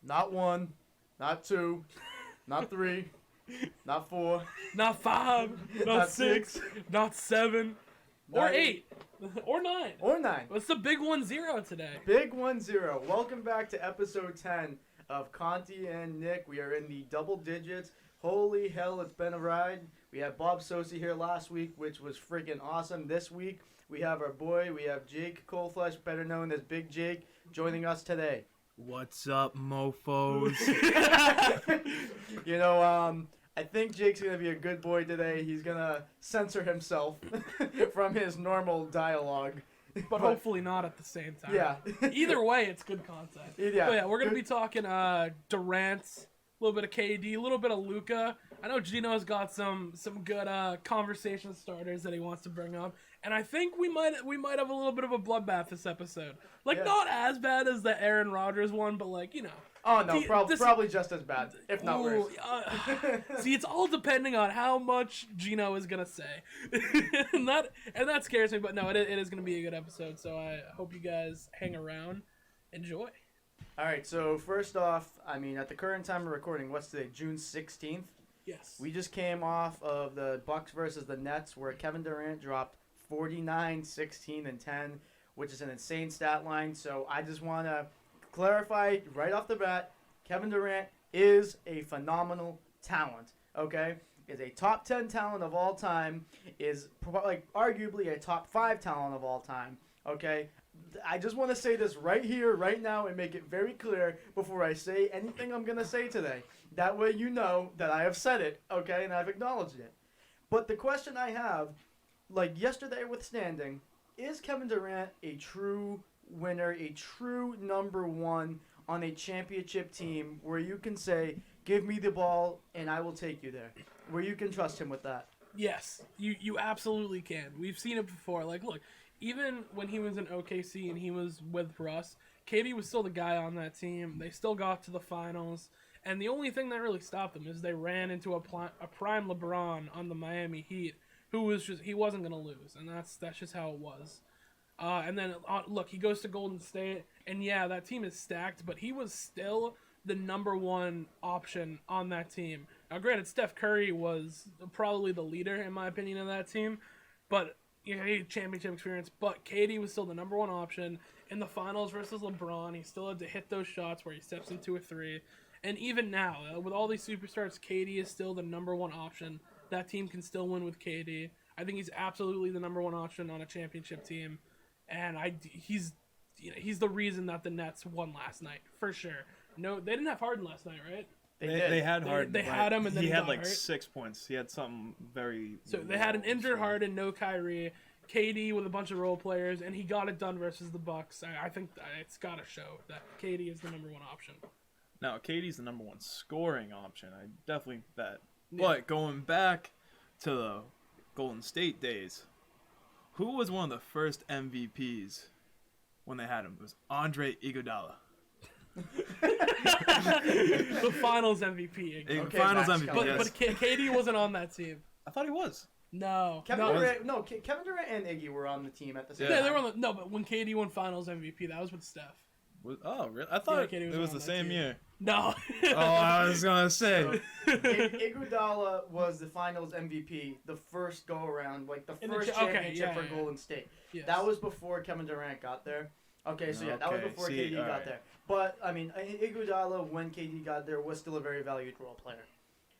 Not 1, not 2, not 3, not 4, not 5, not 6, not 7, or 8, or 9. Or 9. What's the big 1-0 today? Big 1-0. Welcome back to episode 10 of Conti and Nick. We are in the double digits. Holy hell, it's been a ride. We had Bob Sosi here last week, which was freaking awesome. This week, we have our boy, we have Jake Kaulbfliesch, better known as Big Jake, joining us today. What's up, mofos? I think Jake's going to be a good boy today. He's going to censor himself from his normal dialogue. But hopefully not at the same time. Yeah. Either way, it's good content. Yeah. We're going to be talking Durant, a little bit of KD, a little bit of Luka. I know Gino's got some good conversation starters that he wants to bring up. And I think we might have a little bit of a bloodbath this episode. Not as bad as the Aaron Rodgers one, but Oh, no, probably just as bad, if not worse. See, it's all depending on how much Gino is going to say. and that scares me, but no, it is going to be a good episode, so I hope you guys hang around. Enjoy. All right, so first off, at the current time of recording, what's today, June 16th? Yes. We just came off of the Bucks versus the Nets, where Kevin Durant dropped 49, 16, and 10, which is an insane stat line, so I just want to clarify right off the bat, Kevin Durant is a phenomenal talent, okay? Is a top 10 talent of all time, is arguably a top 5 talent of all time, okay? I just want to say this right here, right now, and make it very clear before I say anything I'm going to say today. That way you know that I have said it, okay, and I've acknowledged it. But the question I have, yesterday withstanding, is Kevin Durant a true winner, a true number one on a championship team where you can say, give me the ball and I will take you there, where you can trust him with that? Yes, you absolutely can. We've seen it before. Look, even when he was in OKC and he was with Russ, KD was still the guy on that team. They still got to the finals. And the only thing that really stopped them is they ran into a prime LeBron on the Miami Heat, who was he wasn't going to lose. And that's just how it was. And then, look, he goes to Golden State, and yeah, that team is stacked, but he was still the number one option on that team. Now, granted, Steph Curry was probably the leader, in my opinion, of that team, but he had championship experience, but KD was still the number one option. In the finals versus LeBron, he still had to hit those shots where he steps into a three. And even now, with all these superstars, KD is still the number one option. That team can still win with KD. I think he's absolutely the number one option on a championship team. And he's the reason that the Nets won last night, for sure. No, they didn't have Harden last night, right? They had Harden. They had him, and then he had hurt. 6 points. He had something very. So they had an injured Harden, no Kyrie, KD with a bunch of role players, and he got it done versus the Bucks. I think it's got to show that KD is the number one option. No, KD's the number one scoring option. I definitely bet. Yeah. But going back to the Golden State days, who was one of the first MVPs when they had him? It was Andre Iguodala. The Finals MVP. Okay, Finals MVP. But KD wasn't on that team. I thought he was. No. Kevin Durant and Iggy were on the team at the same time. Yeah, they were on but when KD won Finals MVP, that was with Steph. Oh, really? I thought it was the same year. No. Oh, I was going to say. Iguodala was the Finals MVP, the first go-around, the first championship for Golden State. Yes. That was before Kevin Durant got there. Okay, so that was before KD got there. But, Iguodala, when KD got there, was still a very valued role player.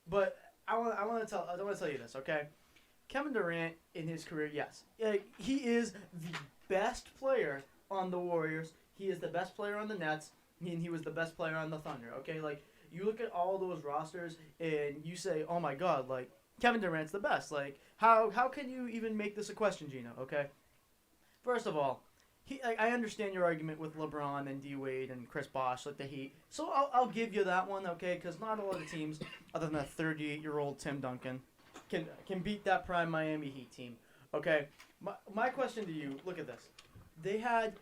But I want to tell you this, okay? Kevin Durant, in his career, yes, he is the best player on the Warriors. He is the best player on the Nets, and he was the best player on the Thunder, okay? You look at all those rosters, and you say, oh, my God, Kevin Durant's the best. How can you even make this a question, Gino, okay? First of all, I understand your argument with LeBron and D-Wade and Chris Bosh, the Heat. So I'll give you that one, okay? Because not a lot of teams, other than a 38-year-old Tim Duncan, can beat that prime Miami Heat team, okay? My question to you, look at this. They had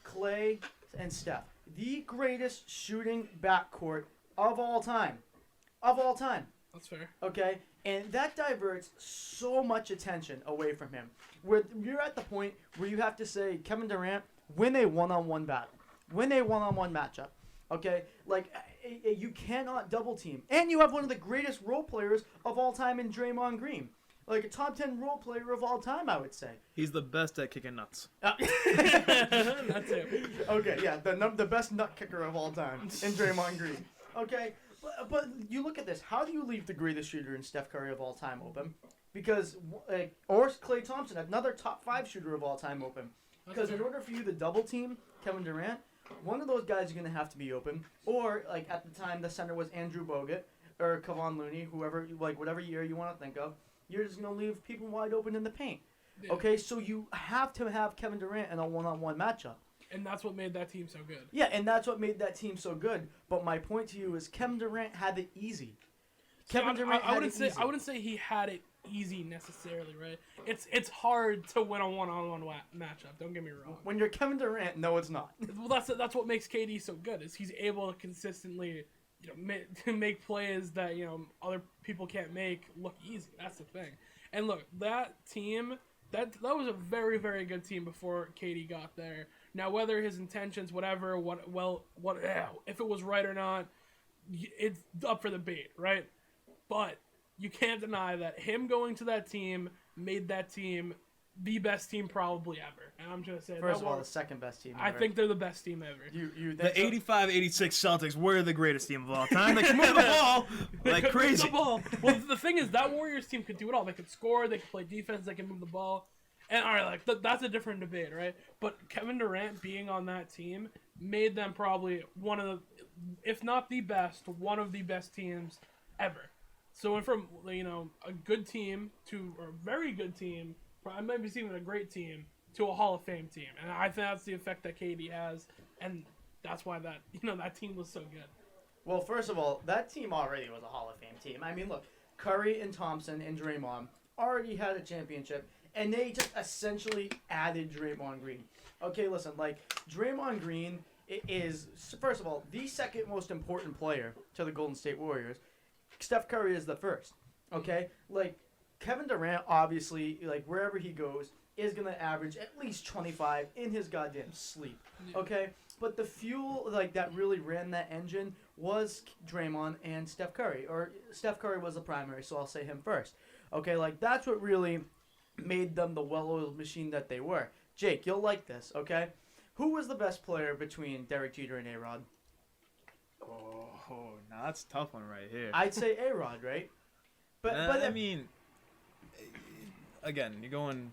Clay and Steph, the greatest shooting backcourt of all time. Of all time. That's fair. Okay? And that diverts so much attention away from him. Where you're at the point where you have to say, Kevin Durant, win a one-on-one battle. Win a one-on-one matchup. Okay? you cannot double team. And you have one of the greatest role players of all time in Draymond Green. Like a top 10 role player of all time, I would say. He's the best at kicking nuts. That's it. Okay, yeah, the best nut kicker of all time in Draymond Green. Okay, but you look at this. How do you leave the greatest shooter in Steph Curry of all time open? Because or Klay Thompson, another top 5 shooter of all time open. Because in order for you to double team Kevin Durant, one of those guys is going to have to be open. Or, like, at the time, the center was Andrew Bogut or Kevon Looney, whoever, like, whatever year you want to think of. You're just going to leave people wide open in the paint. Yeah. Okay, so you have to have Kevin Durant in a one-on-one matchup. And that's what made that team so good. Yeah, and that's what made that team so good. But my point to you is Kevin Durant had it easy. I wouldn't say he had it easy necessarily, right? It's hard to win a one-on-one matchup. Don't get me wrong. When you're Kevin Durant, no, it's not. Well, that's what makes KD so good. Is he's able to consistently, make plays that other people can't make look easy. That's the thing. And look, that team, that was a very, very good team before KD got there. Now, whether his intentions, whatever, if it was right or not, it's up for debate, right? But you can't deny that him going to that team made that team the best team probably ever. And I'm just saying. First of all, the second best team ever. I think they're the best team ever. The 85-86 Celtics were the greatest team of all time. They can move the ball like crazy. Well, the thing is, that Warriors team could do it all. They could score, they could play defense, they could move the ball. And all right, that's a different debate, right? But Kevin Durant being on that team made them probably one of the, if not the best, one of the best teams ever. So went from a good team to a very good team, maybe even a great team, to a Hall of Fame team, and I think that's the effect that KD has, and that's why that team was so good. Well, first of all, that team already was a Hall of Fame team. I mean, look, Curry and Thompson and Draymond already had a championship, and they just essentially added Draymond Green. Okay, listen, like Draymond Green is, first of all, the second most important player to the Golden State Warriors. Steph Curry is the first, okay? Like, Kevin Durant, obviously, like, wherever he goes, is going to average at least 25 in his goddamn sleep, okay? But the fuel, like, that really ran that engine was Draymond and Steph Curry. Or Steph Curry was the primary, so I'll say him first. Okay, like, that's what really made them the well-oiled machine that they were. Jake, you'll like this, okay? Who was the best player between Derek Jeter and A-Rod? Oh, now that's a tough one right here. I'd say A-Rod, right? But I mean, again, you're going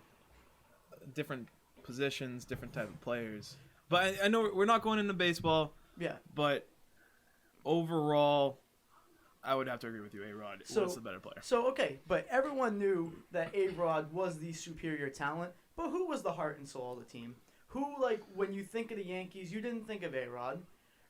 different positions, different type of players. But I know we're not going into baseball. Yeah. But overall, I would have to agree with you. A-Rod was the better player. So, okay, but everyone knew that A-Rod was the superior talent. But who was the heart and soul of the team? Who, like, when you think of the Yankees, you didn't think of A-Rod.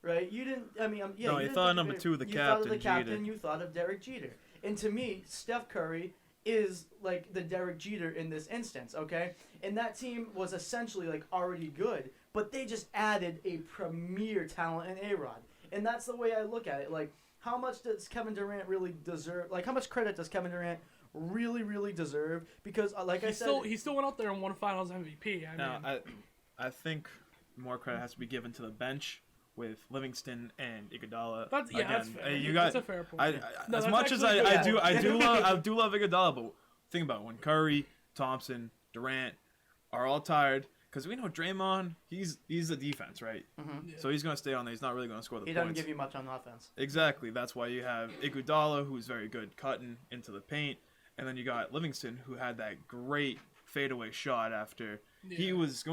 Right, you didn't. I mean, yeah. No, you thought of number 2, the captain. You thought of the captain. Jeter. You thought of Derek Jeter, and to me, Steph Curry is like the Derek Jeter in this instance. Okay, and that team was essentially like already good, but they just added a premier talent in A-Rod, and that's the way I look at it. Like, how much does Kevin Durant really deserve? Like, how much credit does Kevin Durant really deserve? Because, like I said, he still went out there and won Finals MVP. I think more credit has to be given to the bench. With Livingston and Iguodala. That's fair. That's a fair point. As much as I do love Iguodala, but think about it, when Curry, Thompson, Durant are all tired, because we know Draymond, he's the defense, right? Mm-hmm. Yeah. So he's going to stay on there. He's not really going to score the points. He doesn't give you much on offense. Exactly. That's why you have Iguodala, who's very good cutting into the paint, and then you got Livingston, who had that great fadeaway shot after. Yeah. He was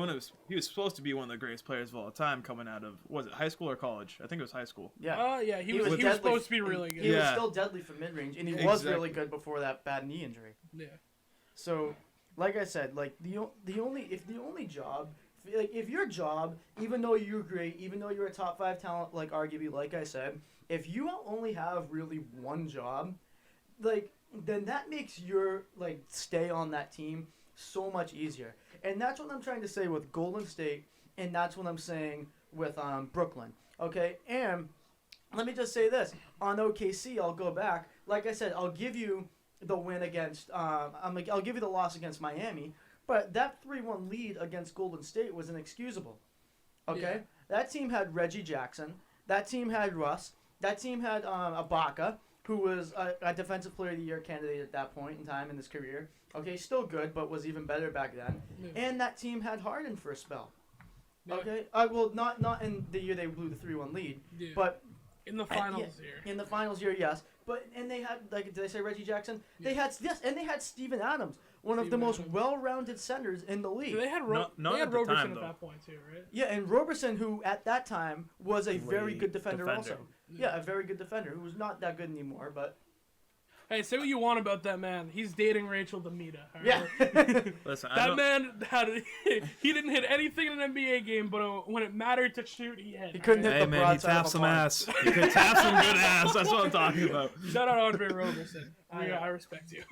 supposed to be one of the greatest players of all time coming out of, was it high school or college? I think it was high school. Yeah. He was supposed to be really good. He was still deadly from mid-range, and he was really good before that bad knee injury. Yeah. So, like I said, like the only job, like if your job, even though you're great, even though you're a top 5 talent, like arguably, like I said, if you only have really one job, like then that makes your like stay on that team so much easier. And that's what I'm trying to say with Golden State, and that's what I'm saying with Brooklyn. Okay, and let me just say this. On OKC, I'll go back. Like I said, I'll give you the win against I'll give you the loss against Miami, but that 3-1 lead against Golden State was inexcusable. Okay? Yeah. That team had Reggie Jackson. That team had Russ. That team had Ibaka, who was a Defensive Player of the Year candidate at that point in time in his career. Okay, still good, but was even better back then. Yeah. And that team had Harden for a spell. Yeah. Okay, well, not in the year they blew the 3-1 lead, but in the finals year. In the finals year, yes. But and they had did I say Reggie Jackson? They had and they had Steven Adams, one of the most well-rounded centers in the league. So they had Roberson at that point too, right? Yeah, and Roberson, who at that time was a very good defender. Also. Yeah, a very good defender who was not that good anymore, but. Hey, say what you want about that man. He's dating Rachel Demita. Right? Yeah. Listen, that man he didn't hit anything in an NBA game, but when it mattered to shoot, he hit. He couldn't hit the broadside. He tapped some ass. He could tap some good ass. That's what I'm talking about. Shout out Andre Roberson. I respect you.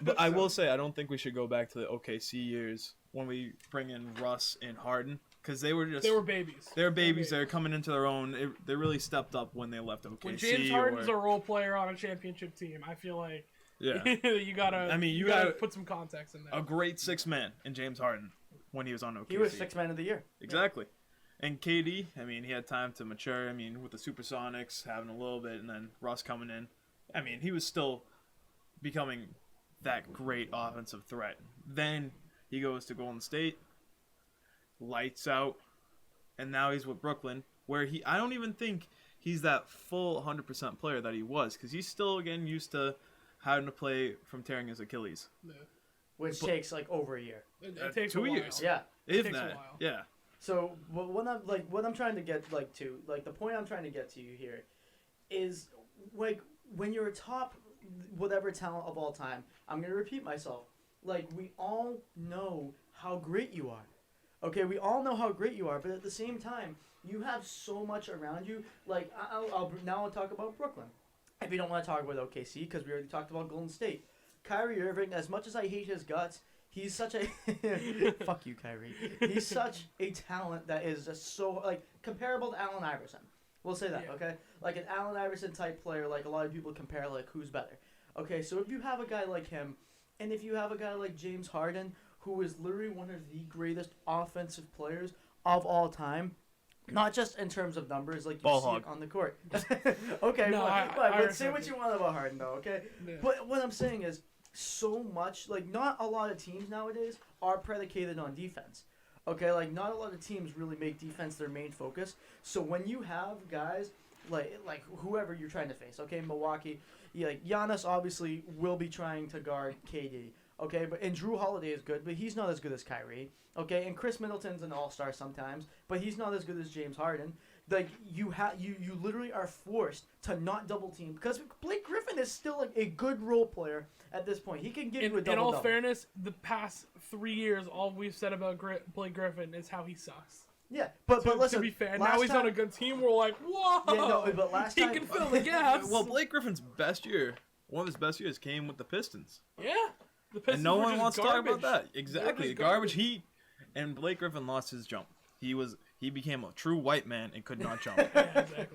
But I will say, I don't think we should go back to the OKC years when we bring in Russ and Harden. Because they were babies. They're babies. They're coming into their own. They really stepped up when they left OKC. When James Harden's a role player on a championship team, I feel like you gotta put some context in there. A great 6-man in James Harden when he was on OKC. He was 6-man of the year. Exactly. Yeah. And KD, I mean, he had time to mature. I mean, with the Supersonics having a little bit, and then Russ coming in. I mean, he was still becoming that great offensive threat. Then he goes to Golden State. Lights out, and now he's with Brooklyn, where I don't even think he's that full 100% player that he was, because he's still getting used to having to play from tearing his Achilles. Yeah. Which takes like over a year. It takes 2 a while. years. Yeah. If that. Yeah. So what I'm trying to get to the point I'm trying to get to you here is like when you're a top whatever talent of all time, I'm gonna repeat myself. Like we all know how great you are. Okay, we all know how great you are, but at the same time, you have so much around you. Like, I'll talk about Brooklyn. If you don't want to talk about OKC, because we already talked about Golden State. Kyrie Irving, as much as I hate his guts, he's such a... Fuck you, Kyrie. He's such a talent that is just so, like, comparable to Allen Iverson. We'll say that, okay? Like an Allen Iverson type player, like a lot of people compare, like, who's better. Okay, so if you have a guy like him, and if you have a guy like James Harden, who is literally one of the greatest offensive players of all time. Not just in terms of numbers, like you see it on the court. Okay, but say what you want about Harden, though, okay? Yeah. But what I'm saying is, so much, like, not a lot of teams nowadays are predicated on defense. Okay, like, not a lot of teams really make defense their main focus. So when you have guys, like whoever you're trying to face, okay, Milwaukee, like, Giannis obviously will be trying to guard KD. Okay, and Drew Holiday is good, but he's not as good as Kyrie. Okay, and Chris Middleton's an all-star sometimes, but he's not as good as James Harden. Like you literally are forced to not double team because Blake Griffin is still like a good role player at this point. He can give you a double. In all fairness, the past 3 years, all we've said about Blake Griffin is how he sucks. Yeah, but listen. To be fair, now he's on a good team. We're like, whoa. Yeah, no, but last time he can fill the gaps. Well, Blake Griffin's best year, one of his best years, came with the Pistons. Yeah. And no one wants to talk about that. Exactly. Garbage. And Blake Griffin lost his jump. He became a true white man and could not jump. Yeah, exactly.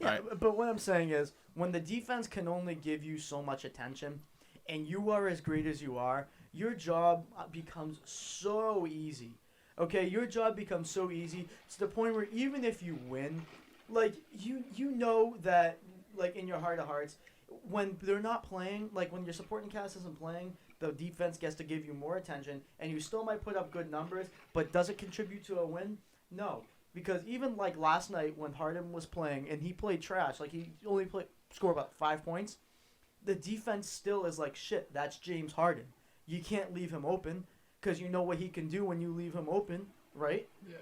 Yeah, right. But what I'm saying is, when the defense can only give you so much attention, and you are as great as you are, your job becomes so easy. Okay, your job becomes so easy to the point where even if you win, like you know that, like in your heart of hearts, when they're not playing, like when your supporting cast isn't playing, the defense gets to give you more attention, and you still might put up good numbers, but does it contribute to a win? No. Because even like last night when Harden was playing, and he played trash, like he only scored about 5 points, the defense still is like, shit, that's James Harden. You can't leave him open, because you know what he can do when you leave him open, right? Yeah.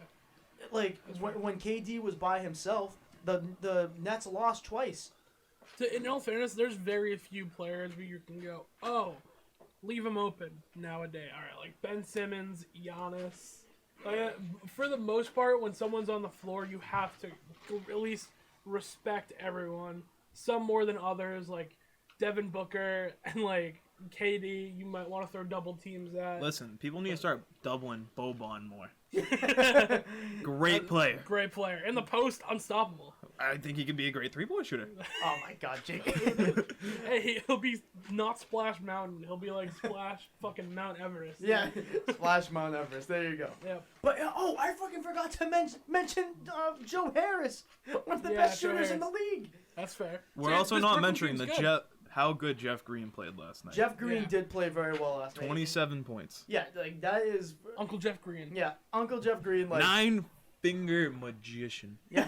Like, when KD was by himself, the Nets lost twice. In all fairness, there's very few players where you can go, oh, leave him open nowadays. All right, like Ben Simmons, Giannis. For the most part, when someone's on the floor, you have to at least respect everyone. Some more than others, like Devin Booker and like KD, you might want to throw double teams at. Listen, people need to start doubling Boban more. Great player. Great player. In the post, unstoppable. I think he could be a great three-point shooter. Oh my God, Jake. Hey, he'll be not Splash Mountain. He'll be like Splash fucking Mount Everest. Yeah, Splash Mount Everest. There you go. Yeah. But I fucking forgot to mention Joe Harris, one of the best shooters in the league. That's fair. We're also not mentioning how good Jeff Green played last night. Jeff Green did play very well last night. 27 points. Yeah, like that is Uncle Jeff Green. Yeah, Uncle Jeff Green. Like 9-finger magician. Yeah.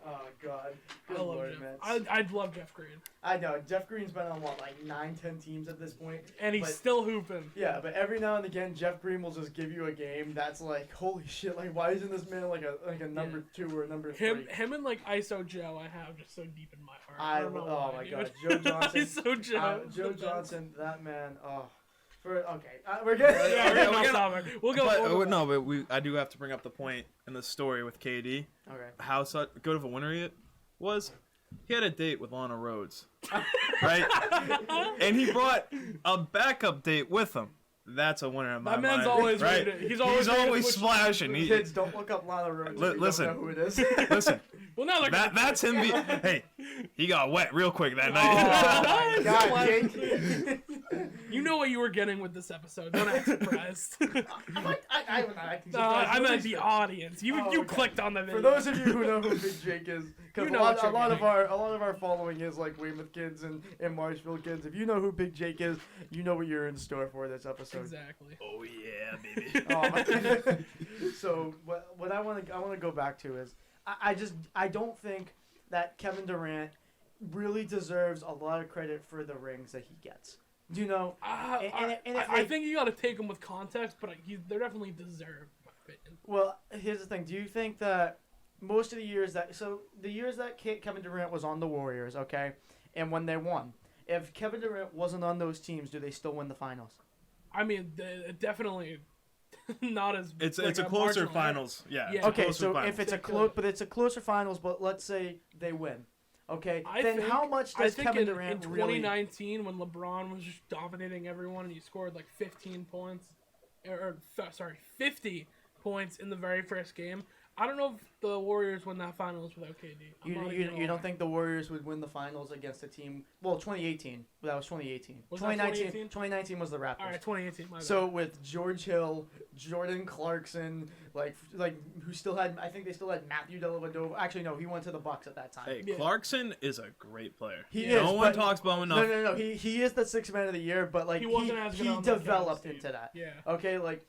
Oh God. Good I love Lord, Jeff. man. I'd love Jeff Green. I know Jeff Green's been on what, like 9-10 teams at this point, and he's still hooping. Yeah, but every now and again, Jeff Green will just give you a game that's like, holy shit! Like, why isn't this man like a number 2 or number 3? Him and like ISO Joe, I have just so deep in my heart. Oh my God, Joe Johnson. ISO Joe. Joe Johnson, that man. Oh. We're good. Yeah, we're topic. We'll go. But I do have to bring up the point in the story with KD. Okay. How good of a winner he was. He had a date with Lana Rhodes, right? And he brought a backup date with him. That's a winner in my mind. That man's always right. He's always splashing. Kids, don't look up Lana Rhodes. Listen, don't know who it is. Listen. Well, now that's him. Hey, he got wet real quick that night. Oh my God, Jake. You know what you were getting with this episode. Don't act surprised. I meant the audience. You clicked on the video. For those of you who know who Big Jake is, because a lot of our following is like Weymouth kids and Marshville kids. If you know who Big Jake is, you know what you're in store for this episode. Exactly. Oh yeah, baby. So what I want to go back to is I don't think that Kevin Durant really deserves a lot of credit for the rings that he gets. Do you know? I think you got to take them with context, but they're definitely deserved, in my opinion. Well, here's the thing. Do you think that most of the years that Kevin Durant was on the Warriors, okay, and when they won, if Kevin Durant wasn't on those teams, do they still win the finals? I mean, definitely not as. It's a closer finals. Yeah. Okay, so if it's it's a closer finals, but let's say they win. Okay, how much does Kevin Durant in 2019 when LeBron was just dominating everyone and he scored like 15 points, 50 points in the very first game? I don't know if the Warriors win that finals without KD. You don't think the Warriors would win the finals against a team? Well, 2018. That was 2018. Was 2019. 2019 was the Raptors. All right, 2018. My bad. So with George Hill, Jordan Clarkson, like who still had, I think they still had Matthew Dellavedova. Actually, no, he went to the Bucks at that time. Hey, Clarkson is a great player. He is. No one talks about him enough. No. He is the sixth man of the year, but like he developed into that. Yeah. Okay, like.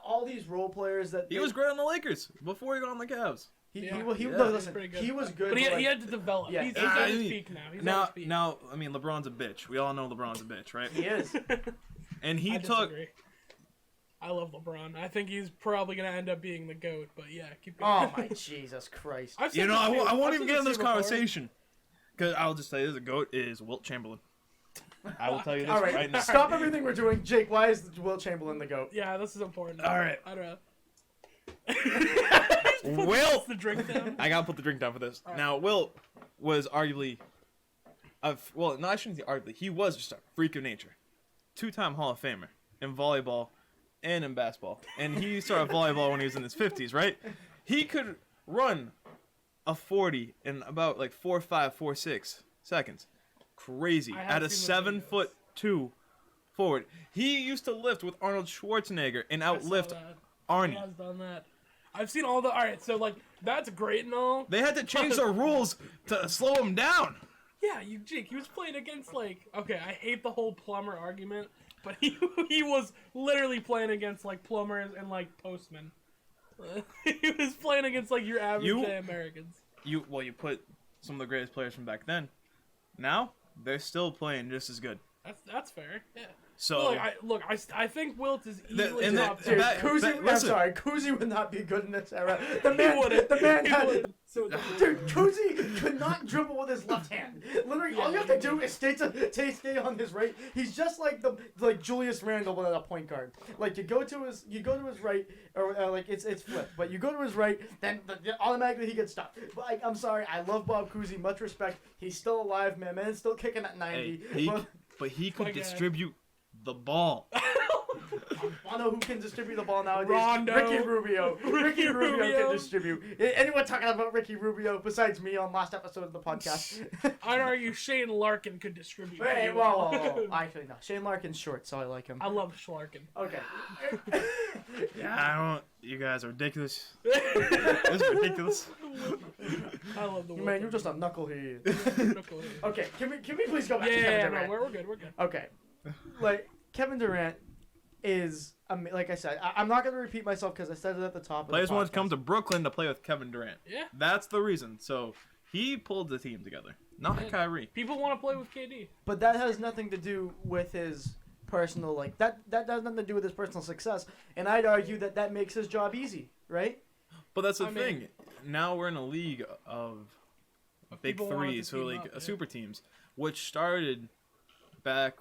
All these role players that he was great on the Lakers before he got on the Cavs. He was good. But he had to develop. Yeah. He's at his peak now. Now, I mean, LeBron's a bitch. We all know LeBron's a bitch, right? He is. And he disagree. I love LeBron. I think he's probably gonna end up being the GOAT. But yeah, keep going. Oh my Jesus Christ! I won't even get in this conversation because I'll just say the GOAT is Wilt Chamberlain. I will tell you this right now. Stop everything we're doing. Jake, why is Wilt Chamberlain the GOAT? Yeah, this is important. All right. I don't know. Wilt. The drink down? I gotta put the drink down for this. Right. Now, Wilt was arguably, I shouldn't say arguably. He was just a freak of nature. 2-time Hall of Famer in volleyball and in basketball. And he started volleyball when he was in his 50s, right? He could run a 40 in about like 4.5, 4.6 seconds. Crazy. At a 7'2" forward. He used to lift with Arnold Schwarzenegger and outlift Arnie. He has done that. I've seen all the. All right, so like that's great and all. They had to change the rules to slow him down. Yeah, Jake. He was playing against like. Okay, I hate the whole plumber argument, but he was literally playing against like plumbers and like postmen. He was playing against like your average Americans. You put some of the greatest players from back then. Now they're still playing just as good. That's fair. Yeah. So I think Wilt is easily top tier. Kuzi would not be good in this era. The man had. Dude, Kuzi could not dribble with his left hand. Literally, all you have to do is stay on his right. He's just like Julius Randle, but at a point guard. Like you go to his right, or like it's flipped. But you go to his right, then automatically he gets stopped. But I'm sorry, I love Bob Cousy, much respect. He's still alive, man. Man's still kicking at 90. But he could distribute the ball. I know who can distribute the ball nowadays. Rondo. Ricky Rubio. Ricky Rubio can distribute. Anyone talking about Ricky Rubio besides me on last episode of the podcast? I'd argue Shane Larkin could distribute. Hey, whoa. Actually, no. Shane Larkin's short, so I like him. I love Schlarkin. Okay. Yeah, you guys are ridiculous. This is ridiculous. I love the Man, you're just a knucklehead. Knucklehead. Okay, can we please go back to Yeah, Kevin Durant? no, we're good. We're good. Okay, like Kevin Durant is, like I said, I'm not gonna repeat myself because I said it at the top. Players of the wanted to come podcast. to Brooklyn to play with Kevin Durant. Yeah. That's the reason. So he pulled the team together, not Kyrie. People want to play with KD. But that has nothing to do with his personal, like, that has nothing to do with his personal success. And I'd argue that makes his job easy, right? But that's the thing. Now we're in a league of big threes, so like super teams, which started back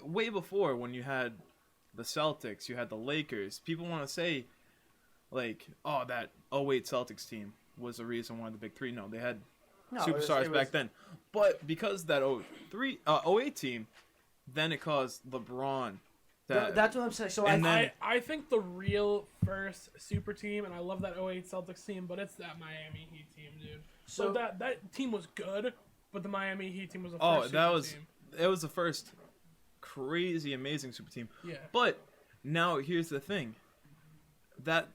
way before when you had the Celtics, you had the Lakers. People want to say, like, oh, that 08 Celtics team was the reason why the big three. No, they had superstars back then. But because that 08 team, then it caused LeBron. That's what I'm saying. So I think the real first super team, and I love that 08 Celtics team, but it's that Miami Heat team, dude. So that team was good, but the Miami Heat team was the first team. It was the first crazy, amazing super team. Yeah. But now here's the thing. That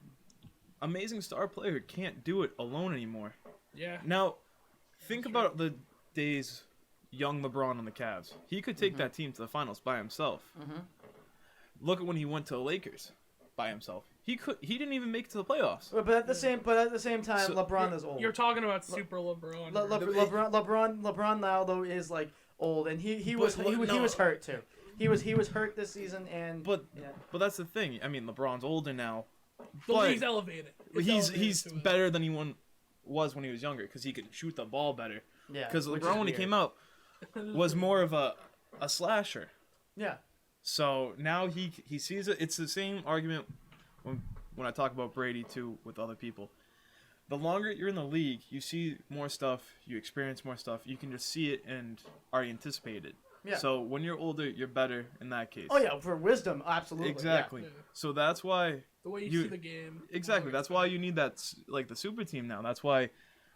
amazing star player can't do it alone anymore. Yeah. Now, think about the days young LeBron on the Cavs. He could take that team to the finals by himself. Look at when he went to the Lakers by himself. He didn't even make it to the playoffs. But at the same time, So, LeBron is old. You're talking about super LeBron. LeBron now though is like old, and he was hurt too. He was hurt this season, and but that's the thing. I mean, LeBron's older now. The league's elevated. He's better than he was when he was younger because he could shoot the ball better. Yeah. Because LeBron when he came out was more of a slasher. Yeah. So now he sees it. It's the same argument when I talk about Brady too with other people. The longer you're in the league, you see more stuff, you experience more stuff. You can just see it and already anticipate it. Yeah. So when you're older, you're better in that case. Oh yeah, for wisdom, absolutely. Exactly. Yeah. So that's why the way you see the game. Exactly. That's why you need that, like, the super team now. That's why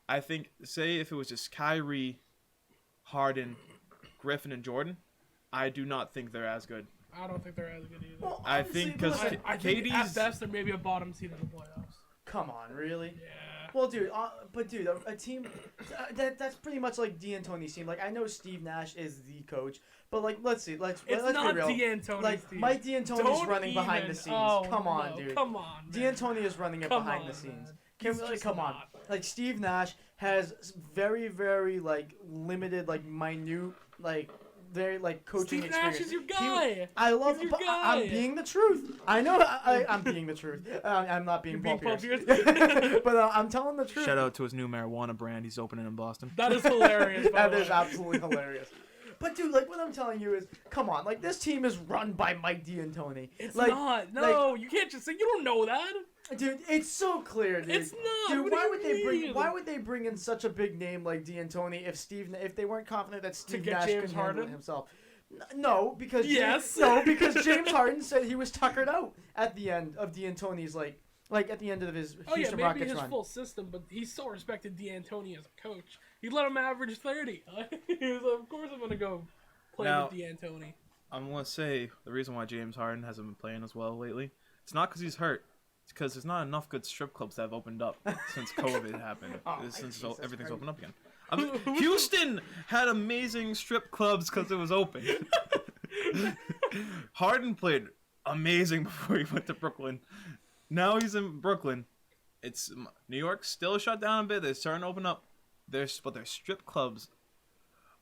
I think, say if it was just Kyrie, Harden, Griffin, and Jordan, I do not think they're as good. I don't think they're as good either. Well, I think because I think at best they're maybe a bottom seed in the playoffs. Come on, really? Yeah. Well, dude, a team that's pretty much like D'Antoni's team. Like, I know Steve Nash is the coach, but like, let's be real. It's not D'Antoni's like, team. Mike D'Antoni's running behind the scenes. Oh, come on, dude. Come on, man. D'Antoni is running it behind the scenes. Come on. Like, Steve Nash has very, very like limited, like minute, like very like coaching Steve experience. Nash is your guy. I love. He's your guy. I'm being the truth. I know. I'm being the truth. I'm not being Paul Pierce. But I'm telling the truth. Shout out to his new marijuana brand he's opening in Boston. That is hilarious. That is absolutely hilarious. But dude, like, what I'm telling you is, come on, like, this team is run by Mike D'Antoni. It's like, not. No, you can't just say you don't know that. Dude, it's so clear, dude. It's not. Dude, What why would they bring in such a big name like D'Antoni if they weren't confident that Steve Nash could handle it himself? No, because because James Harden said he was tuckered out at the end of D'Antoni's like at the end of his Houston Rockets maybe his run. full system, but he still respected D'Antoni as a coach. He let him average 30. He was like, of course I'm gonna go play with D'Antoni. I'm gonna say the reason why James Harden hasn't been playing as well lately, it's not because he's hurt. It's because there's not enough good strip clubs that have opened up since COVID happened. Since everything's opened up again. Houston had amazing strip clubs because it was open. Harden played amazing before he went to Brooklyn. Now he's in Brooklyn. It's New York's still shut down a bit. They're starting to open up. But their strip clubs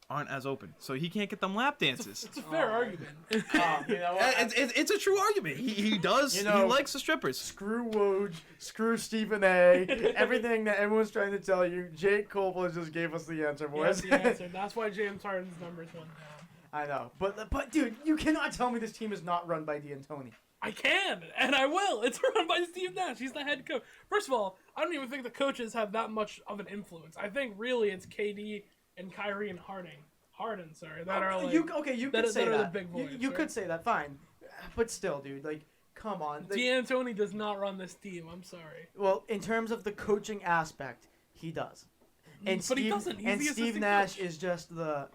aren't as open, so he can't get them lap dances. It's a fair argument. You know what? It's a true argument. He does. He likes the strippers. Screw Woj, screw Stephen A. Everything that everyone's trying to tell you, Jake Kaulbfliesch just gave us the answer, boys. That's the answer. That's why James Harden's numbers went down. I know, but dude, you cannot tell me this team is not run by D'Antoni. I can, and I will. It's run by Steve Nash. He's the head coach. First of all, I don't even think the coaches have that much of an influence. I think really it's KD and Kyrie and Harden, that are like you could say that. The big boys, you right? could say that, fine, but still, dude, like, come on. D'Antoni does not run this team. I'm sorry. Well, in terms of the coaching aspect, he does. But he doesn't. He's the Steve Nash coach. is just the,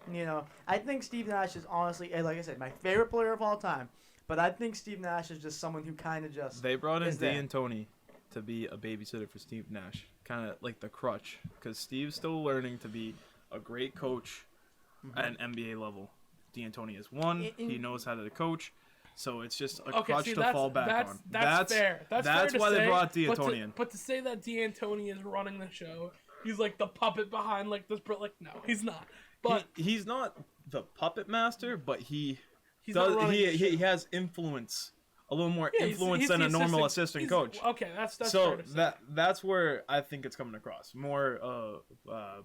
I think Steve Nash is honestly, like I said, my favorite player of all time. But I think Steve Nash is just someone who kind of just. They brought in D'Antoni to be a babysitter for Steve Nash, kind of like the crutch, because Steve's still learning to be a great coach at an NBA level. D'Antoni is one. He knows how to coach. So it's just a crutch to fall back on. That's fair. That's why they brought D'Antoni in. But to say that D'Antoni is running the show, he's like the puppet behind like this. Like, no, he's not. But he's not the puppet master, but he has influence, a little more influence than a normal assistant coach. Okay, that's so fair to say. that's where I think it's coming across more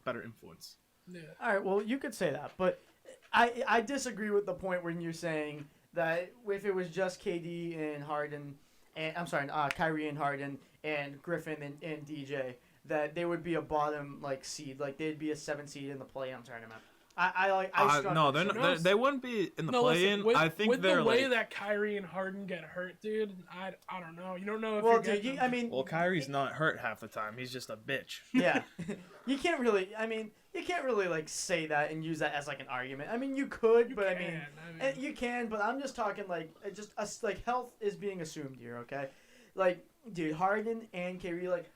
better influence. Yeah. All right, well, you could say that, but I disagree with the point when you're saying that if it was just KD and Harden, and Kyrie and Harden and Griffin and DJ, that they would be a bottom like seed, like they'd be a 7 seed in the play-in tournament. No, they wouldn't be in the play-in. I think with they're the way like, that Kyrie and Harden get hurt, dude. I don't know. You don't know if. Well, dude, well, Kyrie's not hurt half the time. He's just a bitch. Yeah, you can't really. You can't really like say that and use that as like an argument. You could, you can. But I'm just talking like like health is being assumed here. Okay, like dude, Harden and Kyrie. Like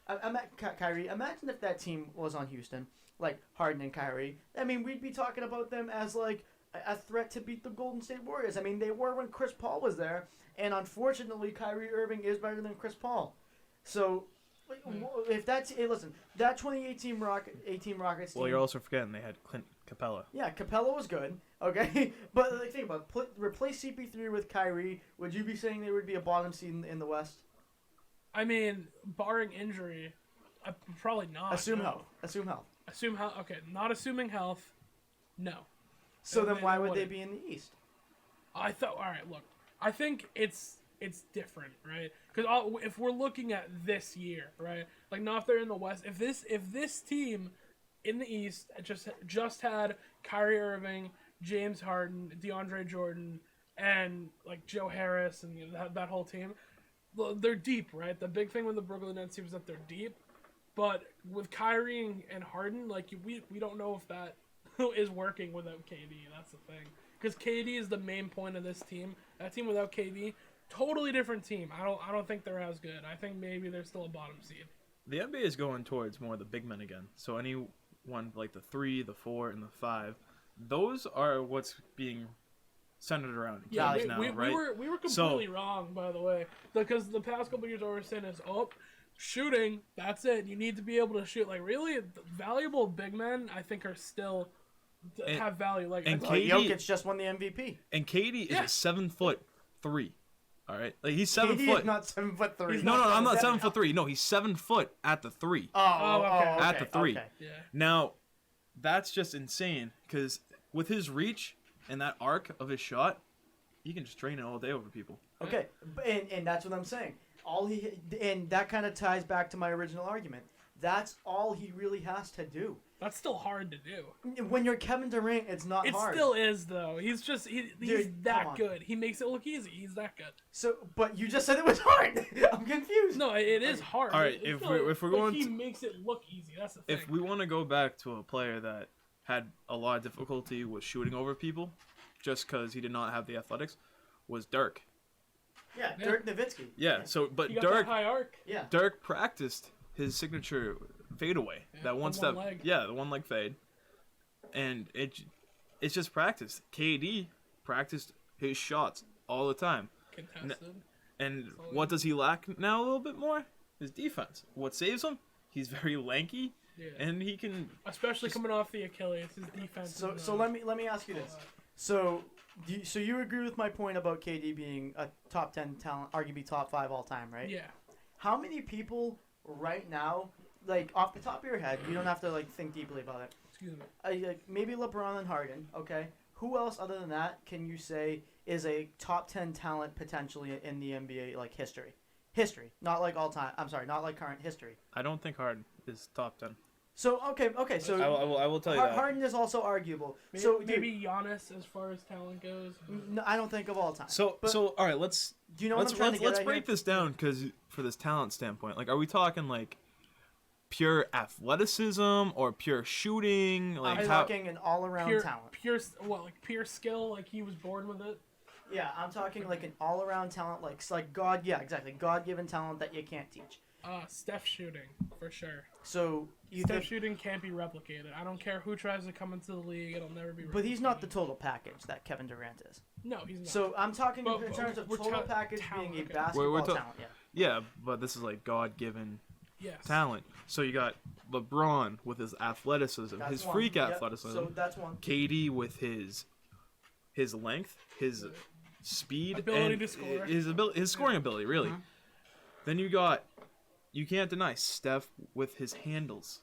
Kyrie. Imagine if that team was on Houston. Like Harden and Kyrie. We'd be talking about them as like a threat to beat the Golden State Warriors. They were when Chris Paul was there, and unfortunately, Kyrie Irving is better than Chris Paul. So, if that's listen, that 2018 Rockets team. Well, you're also forgetting they had Clint Capella. Yeah, Capella was good. Okay, but like, think about it. Replace CP3 with Kyrie. Would you be saying they would be a bottom seed in the West? Barring injury, probably not. Assume health. Assume health. Okay, not assuming health. No. So then why would they be in the East? All right, look. I think it's different, right? Because if we're looking at this year, right? Like, not if they're in the West. If this team in the East just had Kyrie Irving, James Harden, DeAndre Jordan, and like Joe Harris and that whole team, they're deep, right? The big thing with the Brooklyn Nets team is that they're deep. But with Kyrie and Harden, like we don't know if that is working without KD. That's the thing, because KD is the main point of this team. That team without KD, totally different team. I don't think they're as good. I think maybe they're still a bottom seed. The NBA is going towards more of the big men again. So anyone like the 3, the 4, and the 5, those are what's being centered around. Yeah, now, we right? were completely wrong, by the way, because the past couple years, all we're saying is shooting, that's it. You need to be able to shoot. Like, really, valuable big men, I think, are still have value. Like, and Jokic just won the MVP. And KD is a 7'3". All right, like he's 7 KD foot. Is not 7'3". No, I'm not 7'3". No, he's 7 foot at the 3. Okay. At the 3. Okay. Yeah. Now, that's just insane because with his reach and that arc of his shot, he can just train it all day over people. Okay, and that's what I'm saying. And that kind of ties back to my original argument. That's all he really has to do. That's still hard to do. When you're Kevin Durant, it's not hard. It still is, though. He's that good. He makes it look easy. He's that good. So, but you just said it was hard. I'm confused. No, it is hard. All right, if we're going, he makes it look easy. That's the thing. If we want to go back to a player that had a lot of difficulty with shooting over people, just because he did not have the athletics, was Dirk. Yeah, Dirk Nowitzki. Yeah. So, but he got Dirk, that high arc. Yeah. Dirk practiced his signature fadeaway. Yeah, that one step. leg. Yeah, the one leg fade. And it's just practice. KD practiced his shots all the time. Contested. And what does he lack now a little bit more? His defense. What saves him? He's very lanky, and he can. Especially coming off the Achilles, his defense. So let me ask you this. So you agree with my point about KD being a top 10 talent, arguably top 5 all time, right? Yeah. How many people right now, like off the top of your head, you don't have to like think deeply about it. Excuse me. Maybe LeBron and Harden, okay? Who else other than that can you say is a top 10 talent potentially in the NBA like history? History, not like all time. I'm sorry, not like current history. I don't think Harden is top 10. So okay. So I will tell you that Harden is also arguable. Maybe Giannis as far as talent goes. No, I don't think of all time. So all right, let's. Do you know what I'm trying to get let's at break here? this down because for this talent standpoint, like, are we talking like pure athleticism or pure shooting? Like, I'm talking an all-around talent. Pure skill, like he was born with it. Yeah, I'm talking like an all-around talent, like God. Yeah, exactly. God-given talent that you can't teach. Steph shooting, for sure. So Steph shooting can't be replicated. I don't care who tries to come into the league; it'll never be replicated. But he's not the total package that Kevin Durant is. No, he's not. So I'm talking in terms of total package being a basketball talent. Yeah, but this is like God-given yes. talent. So you got LeBron with his athleticism, his freak athleticism. So that's one. KD with his length, his speed, ability and to score. his scoring ability, really. Then you can't deny Steph with his handles.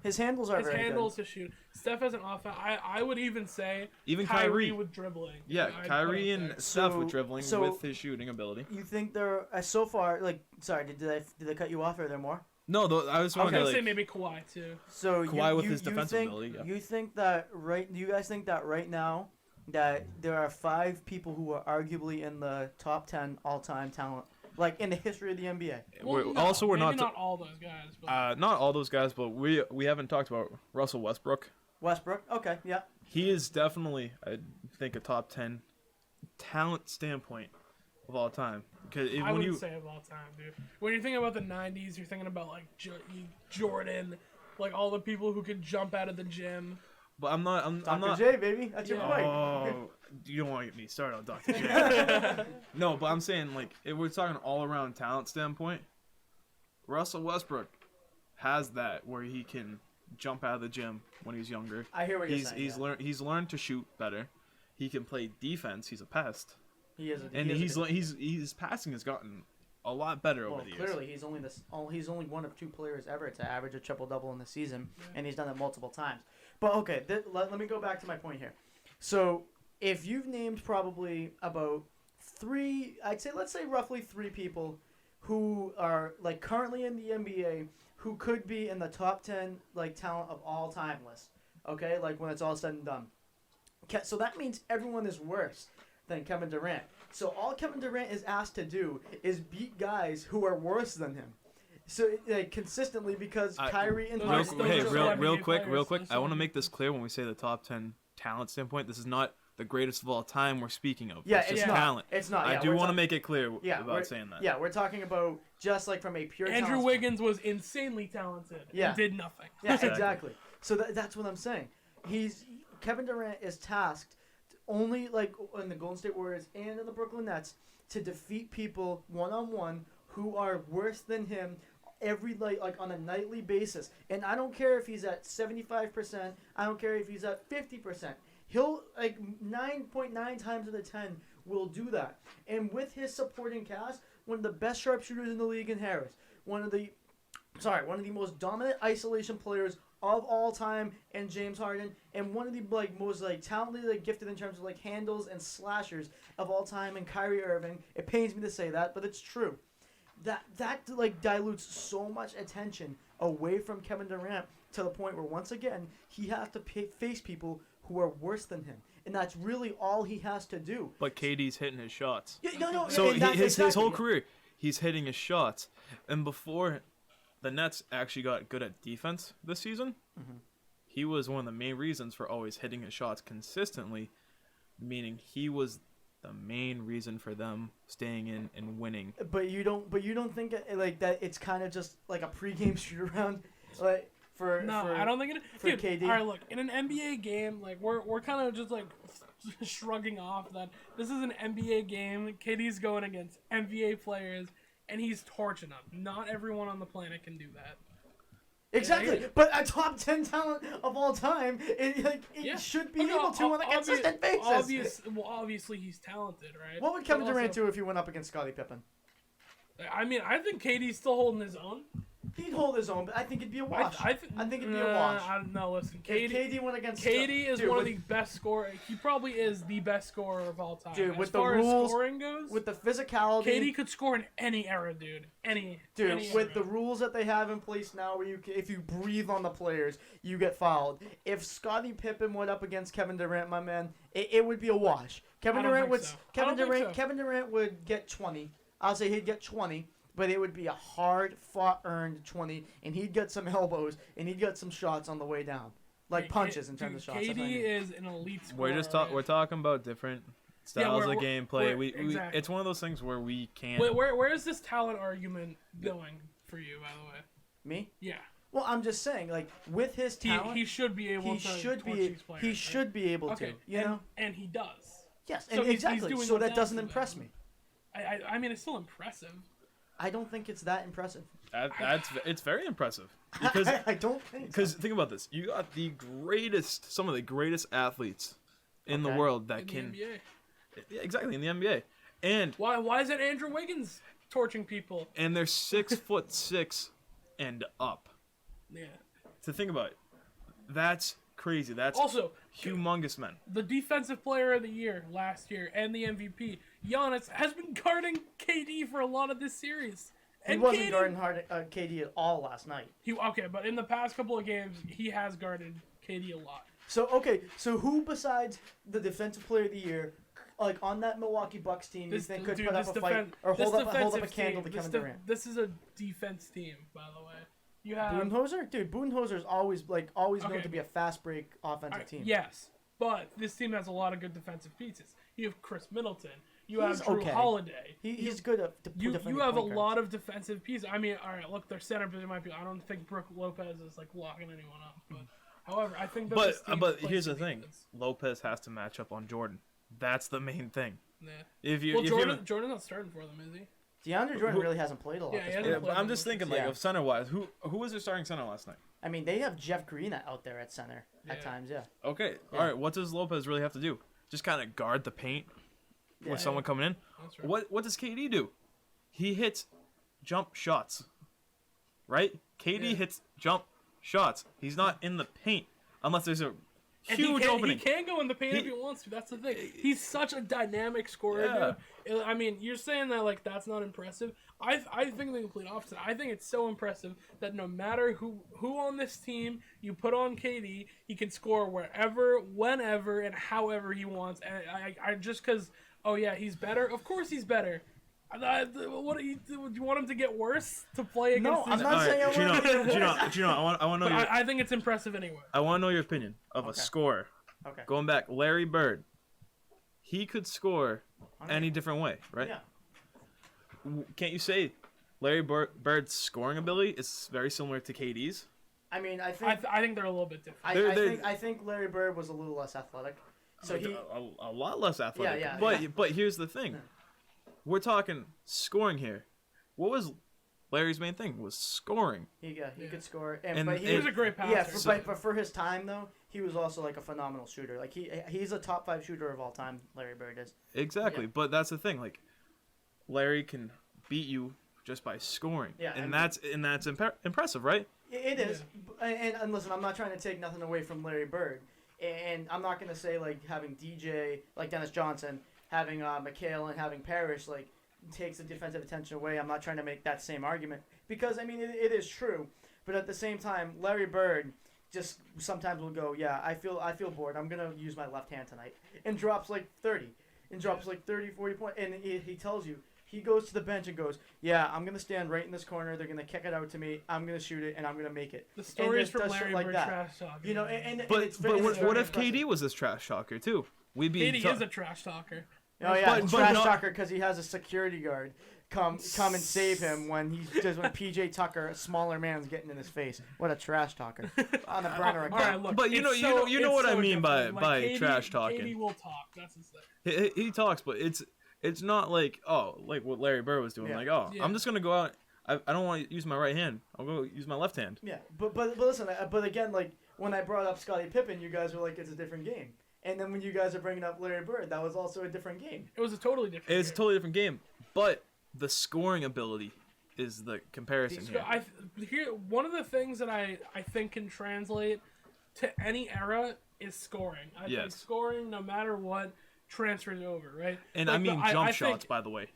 His handles are his very handles good. to shoot. Steph has an offense. I would even say Kyrie with dribbling. Yeah, Kyrie and Steph with dribbling with his shooting ability. You think they're so far like? Sorry, did I cut you off? Or are there more? No, I was going to say maybe Kawhi too. So Kawhi with his defensive ability. Yeah. You think that you guys think that right now that there are 5 people who are arguably in the top 10 all-time talent, like in the history of the NBA. Well, we're not all those guys. But... not all those guys, but we haven't talked about Russell Westbrook. Okay, yeah. He is definitely, I think, a top 10 talent standpoint of all time. Because I wouldn't say of all time, dude. When you're thinking about the '90s, you're thinking about like Jordan, like all the people who could jump out of the gym. But I'm not. Dr. J, baby, that's your boy. Oh, you don't want to get me started on Dr. J. No, but I'm saying like if we're talking all around talent standpoint, Russell Westbrook has that where he can jump out of the gym when he's younger. I hear what you're saying. He's learned to shoot better. He can play defense. He's a pest. He is. His passing has gotten a lot better over the years. Clearly, he's only one of 2 players ever to average a triple-double in the season, and he's done it multiple times. But okay, let me go back to my point here. So if you've named probably about 3, let's say roughly 3 people who are like currently in the NBA who could be in the top 10 like talent of all time list. Okay, like when it's all said and done. So that means everyone is worse than Kevin Durant. So all Kevin Durant is asked to do is beat guys who are worse than him. So consistently because Kyrie and real quick. I want to make this clear when we say the top 10 talent standpoint. This is not the greatest of all time we're speaking of. Yeah, it's just not. talent. It's not. I do want to make it clear about saying that. Yeah, we're talking about just like from a pure. Andrew Wiggins was insanely talented. Yeah, and did nothing. Yeah, exactly. So that's what I'm saying. Kevin Durant is tasked only like in the Golden State Warriors and in the Brooklyn Nets to defeat people one-on-one who are worse than him every like on a nightly basis. And I don't care if he's at 75%, I don't care if he's at 50%. He'll like 9.9 times out of 10 will do that. And with his supporting cast, one of the best sharpshooters in the league in Harris, one of the most dominant isolation players of all time, and James Harden, and one of the most talented, gifted in terms of handles and slashers of all time, and Kyrie Irving. It pains me to say that, but it's true. That dilutes so much attention away from Kevin Durant to the point where once again he has to face people who are worse than him, and that's really all he has to do. But KD's hitting his shots. Yeah, no. So his whole career, he's hitting his shots, and before the Nets actually got good at defense this season, he was one of the main reasons for always hitting his shots consistently, meaning he was the main reason for them staying in and winning. But you don't think that it's kind of just like a pregame shoot around I don't think it is. Dude, KD. All right, look, in an NBA game, we're kind of just shrugging off that this is an NBA game. KD's going against NBA players, and he's torching them. Not everyone on the planet can do that. Exactly, but a top 10 talent of all time, it should be able to on a consistent basis. Obviously he's talented, right? What would Kevin Durant do if he went up against Scottie Pippen? I mean, I think KD's still holding his own. He'd hold his own, but I think it'd be a wash. I think it'd be a wash. I don't know. Listen, KD went against. KD is one of the best scorers. He probably is the best scorer of all time. Dude, with as far the rules, as scoring goes, with the physicality, KD could score in any era, dude. Any with the rules that they have in place now, where if you breathe on the players, you get fouled. If Scottie Pippen went up against Kevin Durant, my man, it would be a wash. Kevin Durant would get 20. I'll say he'd get 20. But it would be a hard-fought, earned 20, and he'd get some elbows, and he'd get some shots on the way down, punches in terms of shots. KD is an elite scorer. We're talking about different styles of gameplay. Exactly. It's one of those things where we can't. Where is this talent argument going for you, by the way. Me? Yeah. Well, I'm just saying, like, with his talent, he should be able to torch these players. He should be able to, you know? And he does. Yes, so and exactly. He's so that doesn't impress me. I mean, it's still impressive. I don't think it's that impressive. It's very impressive. Because I don't think so. Because think about this. You got some of the greatest athletes in the world that can... The NBA. Yeah, exactly, in the NBA. And... Why is it Andrew Wiggins torching people? And they're 6'6" and up. Yeah. To think about it, that's crazy. That's also humongous men. The defensive player of the year last year and the MVP, Giannis, has been guarding KD for a lot of this series. He wasn't guarding KD at all last night. But in the past couple of games, he has guarded KD a lot. So who besides the defensive player of the year, like on that Milwaukee Bucks team, you think could put up a fight or hold up a candle to Kevin Durant? This is a defense team, by the way. You have Budenholzer? Dude, Budenholzer's always known to be a fast break offensive team. Yes, but this team has a lot of good defensive pieces. You have Chris Middleton. You have Drew Holiday. He's good at defending. You have a lot of defensive pieces. I mean, all right, look, their center position might be. I don't think Brook Lopez is like locking anyone up. But however, I think. But here's the thing: Lopez has to match up on Jordan. That's the main thing. Yeah. Jordan's not starting for them, is he? DeAndre Jordan really hasn't played a lot. I'm just thinking, like, of center-wise, who was their starting center last night? I mean, they have Jeff Green out there at center at times, Okay, all right. What does Lopez really have to do? Just kind of guard the paint with someone coming in? That's right. What does KD do? He hits jump shots, right? KD hits jump shots. He's not in the paint unless there's a huge opening. He can go in the paint if he wants to. That's the thing. He's such a dynamic scorer, dude. I mean, you're saying that like that's not impressive. I think the complete opposite. I think it's so impressive that no matter who on this team you put on KD, he can score wherever, whenever, and however he wants. And I just because he's better. Of course he's better. What do you want him to get worse to play against? No, I'm not saying I want to. Gino, I want to know. I think it's impressive anyway. I want to know your opinion of a scorer. Okay. Going back, Larry Bird. He could score any different way, right? Yeah. Can't you say Larry Bird's scoring ability is very similar to KD's? I mean, I think they're a little bit different. I think Larry Bird was a little less athletic. So a lot less athletic. Yeah. But here's the thing. We're talking scoring here. What was Larry's main thing? Was scoring. He could score. But he was a great passer. Yeah, but for his time though, he was also like a phenomenal shooter. Like he's a top 5 shooter of all time. Larry Bird is. Exactly, but that's the thing. Like Larry can beat you just by scoring. Yeah, and that's impressive, right? It is. And listen, I'm not trying to take nothing away from Larry Bird, and I'm not gonna say like having DJ like Dennis Johnson, having McHale and having Parrish like takes the defensive attention away. I'm not trying to make that same argument because I mean it is true, but at the same time, Larry Bird just sometimes will go, I feel bored. I'm gonna use my left hand tonight, and drops like 30, and drops like 30, 40 points, and he tells you. He goes to the bench and goes, I'm going to stand right in this corner. They're going to kick it out to me. I'm going to shoot it, and I'm going to make it. The stories from Larry Bird trash talk. You know, but what if KD was this trash talker, too? KD is a trash talker. Oh, yeah, trash talker because he has a security guard come and save him when PJ Tucker, a smaller man's getting in his face. What a trash talker. On the burner account. All right, look, but you know what I mean by KD, trash talking. KD will talk. That's his thing. He talks, but it's not like like what Larry Bird was doing. I'm just gonna go out. I don't want to use my right hand. I'll go use my left hand. Yeah, but listen. But again, like when I brought up Scottie Pippen, you guys were like, it's a different game. And then when you guys are bringing up Larry Bird, that was also a different game. It was a totally different. It's a totally different game. But the scoring ability is the comparison here. One of the things that I think can translate to any era is scoring. I think scoring, no matter what, transfers over, right? And I mean jump shots, by the way.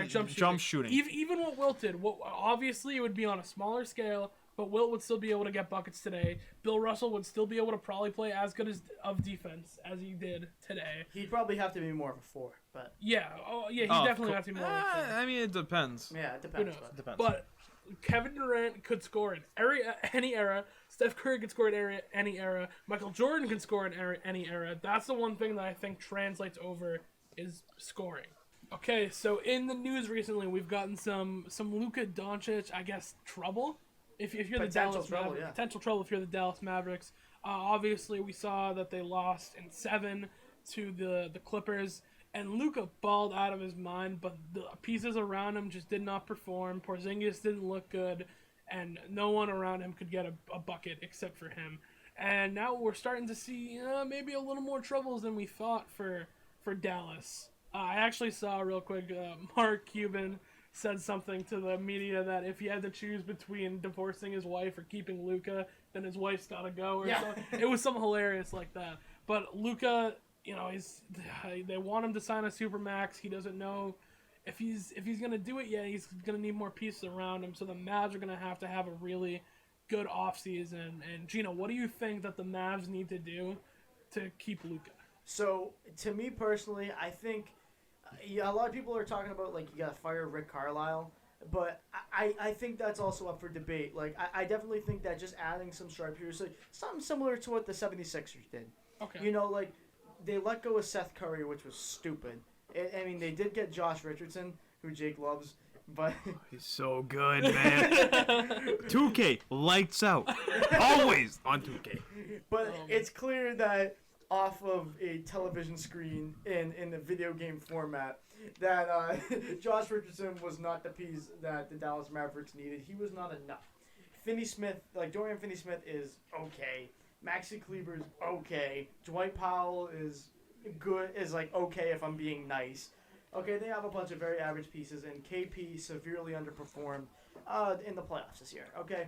Jump shooting. Even what Wilt did, obviously it would be on a smaller scale, but Wilt would still be able to get buckets today. Bill Russell would still be able to probably play as good of defense as he did today. He'd probably have to be more of a 4, but he definitely has to be more of a 4. I mean, it depends. Yeah, it depends. But Kevin Durant could score in any era. Steph Curry could score in any era. Michael Jordan could score in any era. That's the one thing that I think translates over is scoring. Okay, so in the news recently, we've gotten some Luka Doncic, I guess, trouble. If you're the Dallas Mavericks, potential trouble if you're the Dallas Mavericks. Obviously, we saw that they lost in 7 to the Clippers, and Luka balled out of his mind, but the pieces around him just did not perform. Porzingis didn't look good, and no one around him could get a bucket except for him. And now we're starting to see maybe a little more troubles than we thought for Dallas. I actually saw real quick, Mark Cuban said something to the media that if he had to choose between divorcing his wife or keeping Luka, then his wife's got to go. It was something hilarious like that. But Luka, they want him to sign a supermax. He doesn't know if he's going to do it yet. He's going to need more pieces around him. So the Mavs are going to have a really good offseason. And Gino, what do you think that the Mavs need to do to keep Luka? So to me personally, I think a lot of people are talking about like you got to fire Rick Carlisle, but I think that's also up for debate. Like I definitely think that just adding some sharpshooters, like something similar to what the 76ers did. Okay. Like they let go of Seth Curry, which was stupid. I mean, they did get Josh Richardson, who Jake loves, but he's so good, man. 2K lights out, always on 2K. But it's clear that off of a television screen in the video game format, that Josh Richardson was not the piece that the Dallas Mavericks needed. He was not enough. Dorian Finney-Smith is okay. Maxi Kleber's okay. Dwight Powell is good, okay if I'm being nice. Okay, they have a bunch of very average pieces, and KP severely underperformed in the playoffs this year. Okay,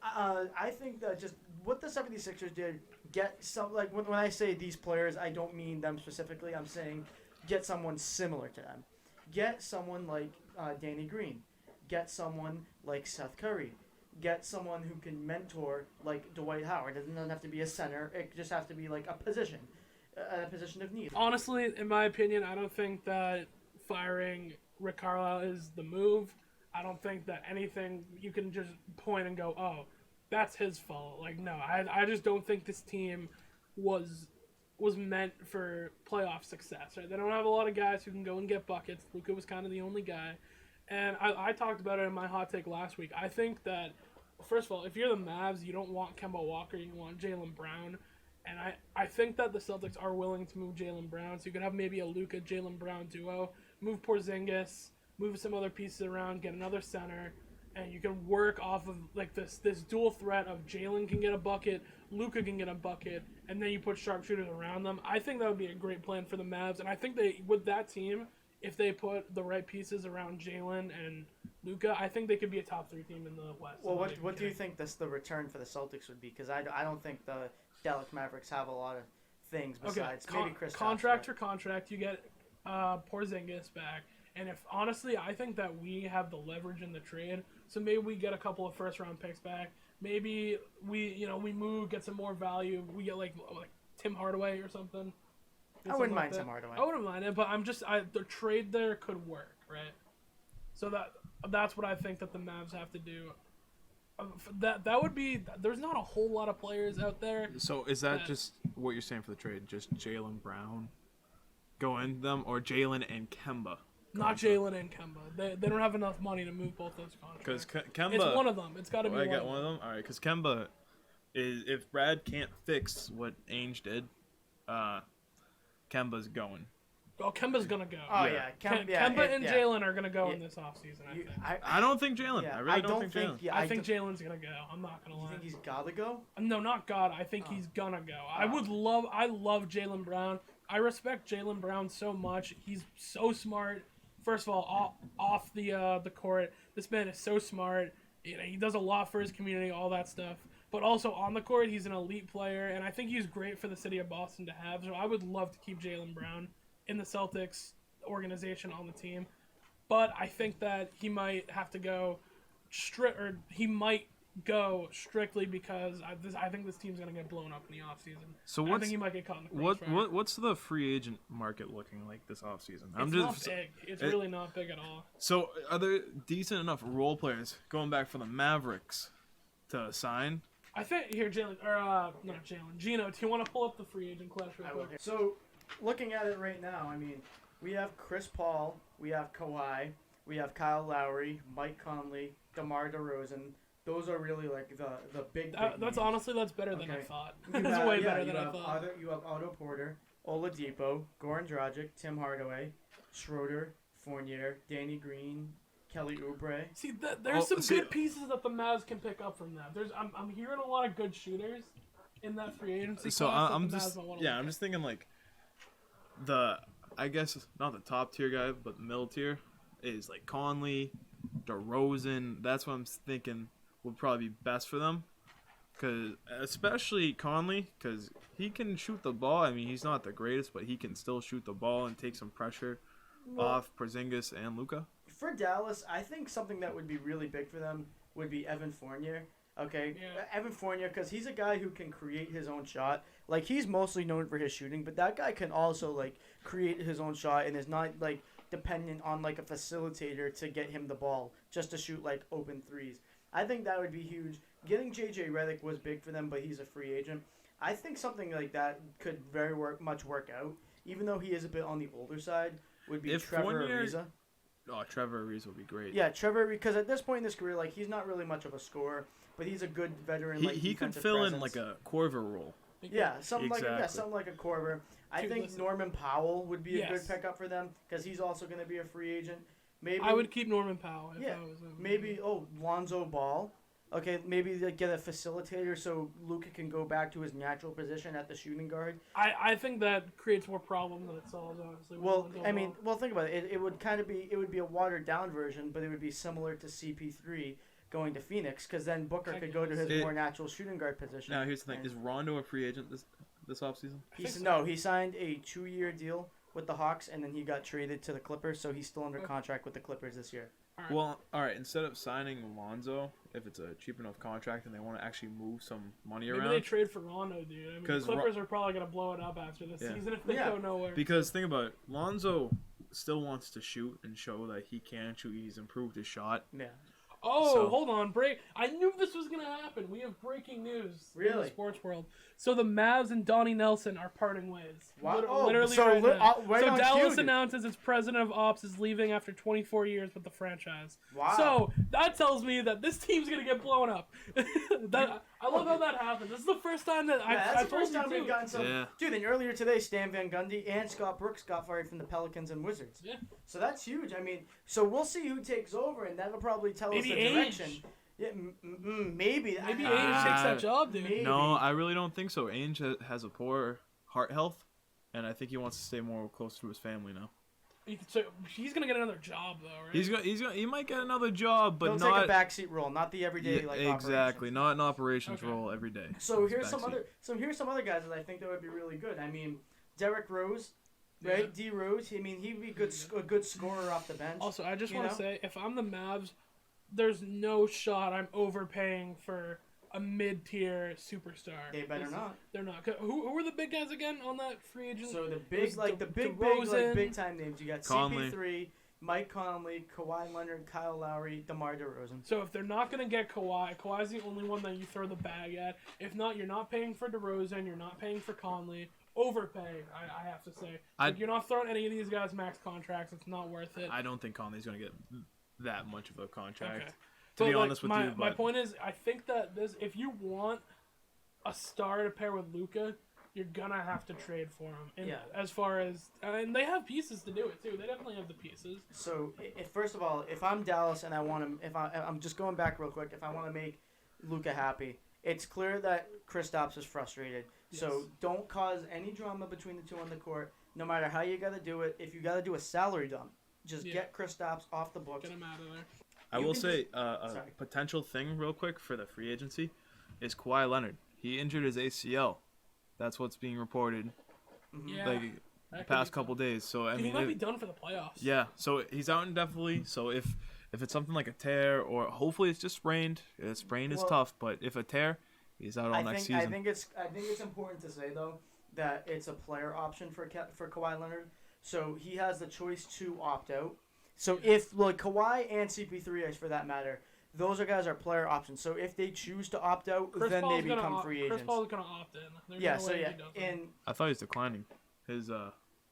I think that just what the 76ers did, get some, like when I say these players, I don't mean them specifically. I'm saying get someone similar to them. Get someone like Danny Green. Get someone like Seth Curry. Get someone who can mentor like Dwight Howard. It doesn't have to be a center. It just has to be like a position of need. Honestly, in my opinion, I don't think that firing Rick Carlisle is the move. I don't think that anything you can just point and go, oh, that's his fault. Like, no, I just don't think this team was meant for playoff success. Right? They don't have a lot of guys who can go and get buckets. Luka was kind of the only guy. And I talked about it in my hot take last week. I think that, first of all, if you're the Mavs, you don't want Kemba Walker, you want Jaylen Brown. And I think that the Celtics are willing to move Jaylen Brown. So you could have maybe a Luka-Jaylen Brown duo. Move Porzingis, move some other pieces around, get another center. And you can work off of like this dual threat of Jaylen can get a bucket, Luka can get a bucket, and then you put sharpshooters around them. I think that would be a great plan for the Mavs. And I think with that team, if they put the right pieces around Jaylen and Luka, I think they could be a top 3 team in the West. Well, what do you think the return for the Celtics would be? Because I don't think the Dallas Mavericks have a lot of things besides maybe Chris contract for contract. You get Porzingis back. And if honestly, I think that we have the leverage in the trade. So maybe we get a couple of first-round picks back. Maybe we move, get some more value. We get like Tim Hardaway or something. I wouldn't mind Tim Hardaway. I wouldn't mind it, but the trade there could work, right? So that's what I think that the Mavs have to do. That would be. There's not a whole lot of players out there. So is that just what you're saying for the trade? Just Jaylen Brown going them, or Jaylen and Kemba? Not Jaylen and Kemba. They don't have enough money to move both those contracts. Because Kemba, it's one of them. It's got to be one. I got one of them. All right, because Kemba is, if Brad can't fix what Ainge did, Kemba's going. Oh, Kemba's gonna go. Oh yeah, Kemba and Jaylen are gonna go in this offseason. I think. I don't think Jaylen. Yeah, I really don't think Jaylen. I think Jaylen's gonna go. I'm not gonna lie. You think he's gotta go? No, not God. I think he's gonna go. I love Jaylen Brown. I respect Jaylen Brown so much. He's so smart. First of all, off the court, this man is so smart. He does a lot for his community, all that stuff. But also on the court, he's an elite player, and I think he's great for the city of Boston to have. So I would love to keep Jaylen Brown in the Celtics organization on the team. But I think that he might have to go strictly because I think this team's going to get blown up in the offseason. So I think he might get caught in the crossfire. What's the free agent market looking like this offseason? It's not big. It's really not big at all. So are there decent enough role players going back for the Mavericks to sign? I think here, Gino, do you want to pull up the free agent class real quick? So, looking at it right now, I mean, We have Chris Paul. We have Kawhi. We have Kyle Lowry, Mike Conley, DeMar DeRozan. Those are really like the big. That's names. Honestly, that's better than I thought. You That's have, way better than I thought. You have Otto Porter, Oladipo, Goran Dragic, Tim Hardaway, Schroeder, Fournier, Danny Green, Kelly Oubre. See, there's some good pieces that the Mavs can pick up from that. I'm hearing a lot of good shooters in that free agency. So class I'm just thinking like I guess not the top tier guy, but the middle tier is like Conley, DeRozan. That's what I'm thinking would probably be best for them. Cause especially Conley, because he can shoot the ball. I mean, he's not the greatest, but he can still shoot the ball and take some pressure off Porzingis and Luka. For Dallas, I think something that would be really big for them would be Evan Fournier. Okay, yeah. Evan Fournier, because he's a guy who can create his own shot. Like, he's mostly known for his shooting, but that guy can also, like, create his own shot and is not, like, dependent on, like, a facilitator to get him the ball just to shoot, like, open threes. I think that would be huge. Getting J.J. Redick was big for them, but he's a free agent. I think something like that could very much work out, even though he is a bit on the older side, would be Trevor Ariza. Oh, Trevor Ariza would be great. Yeah, Trevor, because at this point in his career, like, he's not really much of a scorer, but he's a good veteran. He could fill in like a Korver role. Yeah, something like a Korver. I think Norman Powell would be a good pickup for them because he's also going to be a free agent. Maybe I would keep Norman Powell. If I was maybe Lonzo Ball. Okay, maybe they get a facilitator so Luka can go back to his natural position at the shooting guard. I think that creates more problem than it solves, honestly. Think about it. It would be a watered down version, but it would be similar to CP3 going to Phoenix, because then Booker could go to his more natural shooting guard position. Now here's the thing: is Rondo a free agent this offseason? No, he signed a 2-year deal with the Hawks, and then he got traded to the Clippers, so he's still under contract with the Clippers this year. Well, all right. Instead of signing Lonzo, if it's a cheap enough contract and they want to actually move some money around, maybe they trade for Rondo, dude. I mean, the Clippers are probably gonna blow it up after this season if they go nowhere. Because think about it, Lonzo still wants to shoot and show that he can shoot. He's improved his shot. Yeah. Hold on, I knew this was going to happen. We have breaking news in the sports world. So the Mavs and Donnie Nelson are parting ways. Wow. Literally right now. So Dallas announces its president of ops is leaving after 24 years with the franchise. Wow. So that tells me that this team's going to get blown up. I love how that happened. This is the first time that that's the first time we've gotten some. Yeah. Dude, and earlier today, Stan Van Gundy and Scott Brooks got fired from the Pelicans and Wizards. Yeah. So that's huge. I mean, so we'll see who takes over, and that'll probably tell us the direction. Yeah, maybe. Maybe Ainge takes that job, dude. Maybe. No, I really don't think so. Ainge has a poor heart health, and I think he wants to stay more close to his family now. So he's gonna get another job, though, right? He might get another job, but He'll take a backseat role, not the everyday exactly, not an operations role every day. So here's some other guys that I think that would be really good. I mean, Derrick Rose, right? Yeah. D Rose. I mean, he'd be a good scorer off the bench. Also, I just want to say, if I'm the Mavs, there's no shot I'm overpaying for a mid-tier superstar. They better not. They're not. Who were the big guys again on that free agent? So the big time names. You got Conley. CP3, Mike Conley, Kawhi Leonard, Kyle Lowry, DeMar DeRozan. So if they're not going to get Kawhi's the only one that you throw the bag at. If not, you're not paying for DeRozan. You're not paying for Conley. Overpay, I have to say. You're not throwing any of these guys max contracts. It's not worth it. I don't think Conley's going to get that much of a contract. Okay. To be honest with you, my point is, I think that if you want a star to pair with Luka, you're gonna have to trade for him. As far as, and they have pieces to do it too. They definitely have the pieces. So, first of all, if I'm Dallas and I want to, I'm just going back real quick. If I want to make Luka happy, it's clear that Kristaps is frustrated. Yes. So don't cause any drama between the two on the court. No matter how you gotta do it, if you gotta do a salary dump, just get Kristaps off the books. Get him out of there. I will say a potential thing real quick for the free agency is Kawhi Leonard. He injured his ACL. That's what's being reported. Yeah, the past couple days. So I mean, he might be done for the playoffs. Yeah, so he's out indefinitely. So if it's something like a tear, or hopefully it's just sprained. A sprain is tough, but if a tear, he's out all next season. I think it's important to say though that it's a player option for Kawhi Leonard. So he has the choice to opt out. So if Kawhi and CP3, for that matter, those guys are player options. So if they choose to opt out, then they become free agents. Chris Paul's gonna opt in. And I thought he was declining his.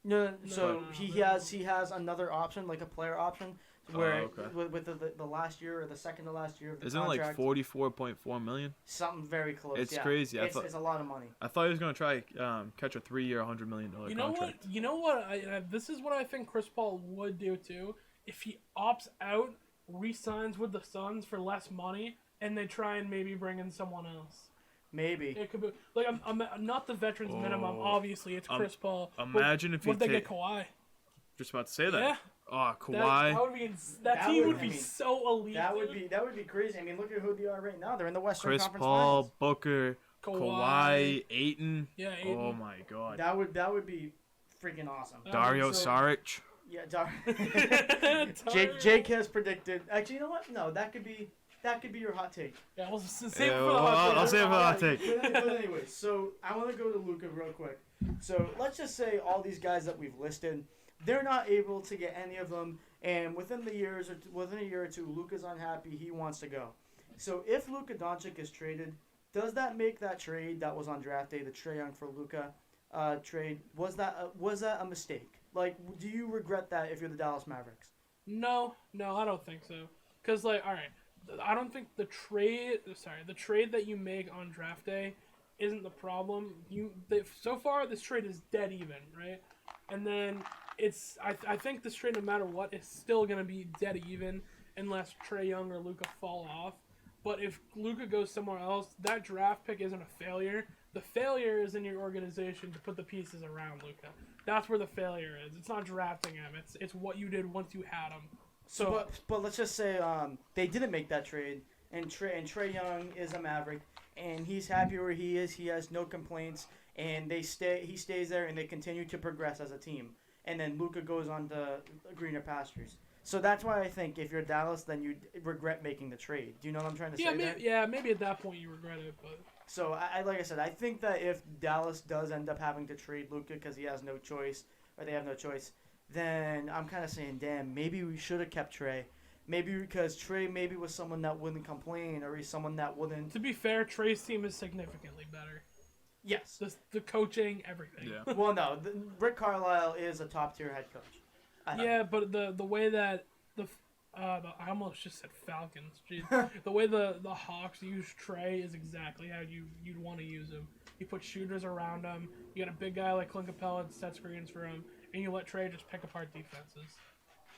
No, so No. he has another option, like a player option, where with the last year or the second to last year of the Isn't contract. it like $44.4 million? Something very close. It's yeah. crazy. It's a lot of money. I thought he was gonna try catch a 3-year, $100 million contract. You know what? This is what I think Chris Paul would do too. If he opts out, re-signs with the Suns for less money, and they try and maybe bring in someone else. Maybe. It could be like I'm not the veterans minimum. Obviously, it's Chris Paul. Imagine if would they get Kawhi? Just about to say that. Yeah. Oh, Kawhi. That team would be so elite. That would be crazy. I mean, look at who they are right now. They're in the Western Chris Conference Paul, Finals. Booker, Kawhi, Ayton. Yeah, Ayton. Oh my God. That would be freaking awesome. Dario Saric. Yeah, Jake has predicted. Actually, you know what? No, that could be your hot take. Yeah, we'll save it for the hot take. I'll save it for the hot take. But anyway, so I want to go to Luka real quick. So let's just say all these guys that we've listed, they're not able to get any of them, and within a year or two, Luka's unhappy. He wants to go. So if Luka Doncic is traded, does that make that trade that was on draft day, the Trae Young for Luka trade, was that a mistake? Like, do you regret that if you're the Dallas Mavericks? No, I don't think so. Cause all right, I don't think the trade that you make on draft day isn't the problem. So far this trade is dead even, right? And then I think this trade, no matter what, is still gonna be dead even unless Trae Young or Luka fall off. But if Luka goes somewhere else, that draft pick isn't a failure. The failure is in your organization to put the pieces around Luka. That's where the failure is. It's not drafting him. It's what you did once you had him. So, but let's just say they didn't make that trade, and Trae Young is a Maverick, and he's happy where he is. He has no complaints, and he stays there, and they continue to progress as a team. And then Luka goes on to greener pastures. So that's why I think if you're Dallas, then you regret making the trade. Do you know what I'm trying to say? Maybe at that point you regret it, but. So I like I said, I think that if Dallas does end up having to trade Luka because he has no choice, or they have no choice, then I'm kind of saying, damn, maybe we should have kept Trae. Maybe because Trae was someone that wouldn't complain, or he's someone that wouldn't. To be fair, Trae's team is significantly better. Yes. The coaching, everything. Yeah. Well, no, Rick Carlisle is a top tier head coach. Yeah, but the way that I almost just said Falcons. Jeez. The way the Hawks use Trae is exactly how you'd want to use him. You put shooters around him. You got a big guy like Clint Capella and set screens for him, and you let Trae just pick apart defenses.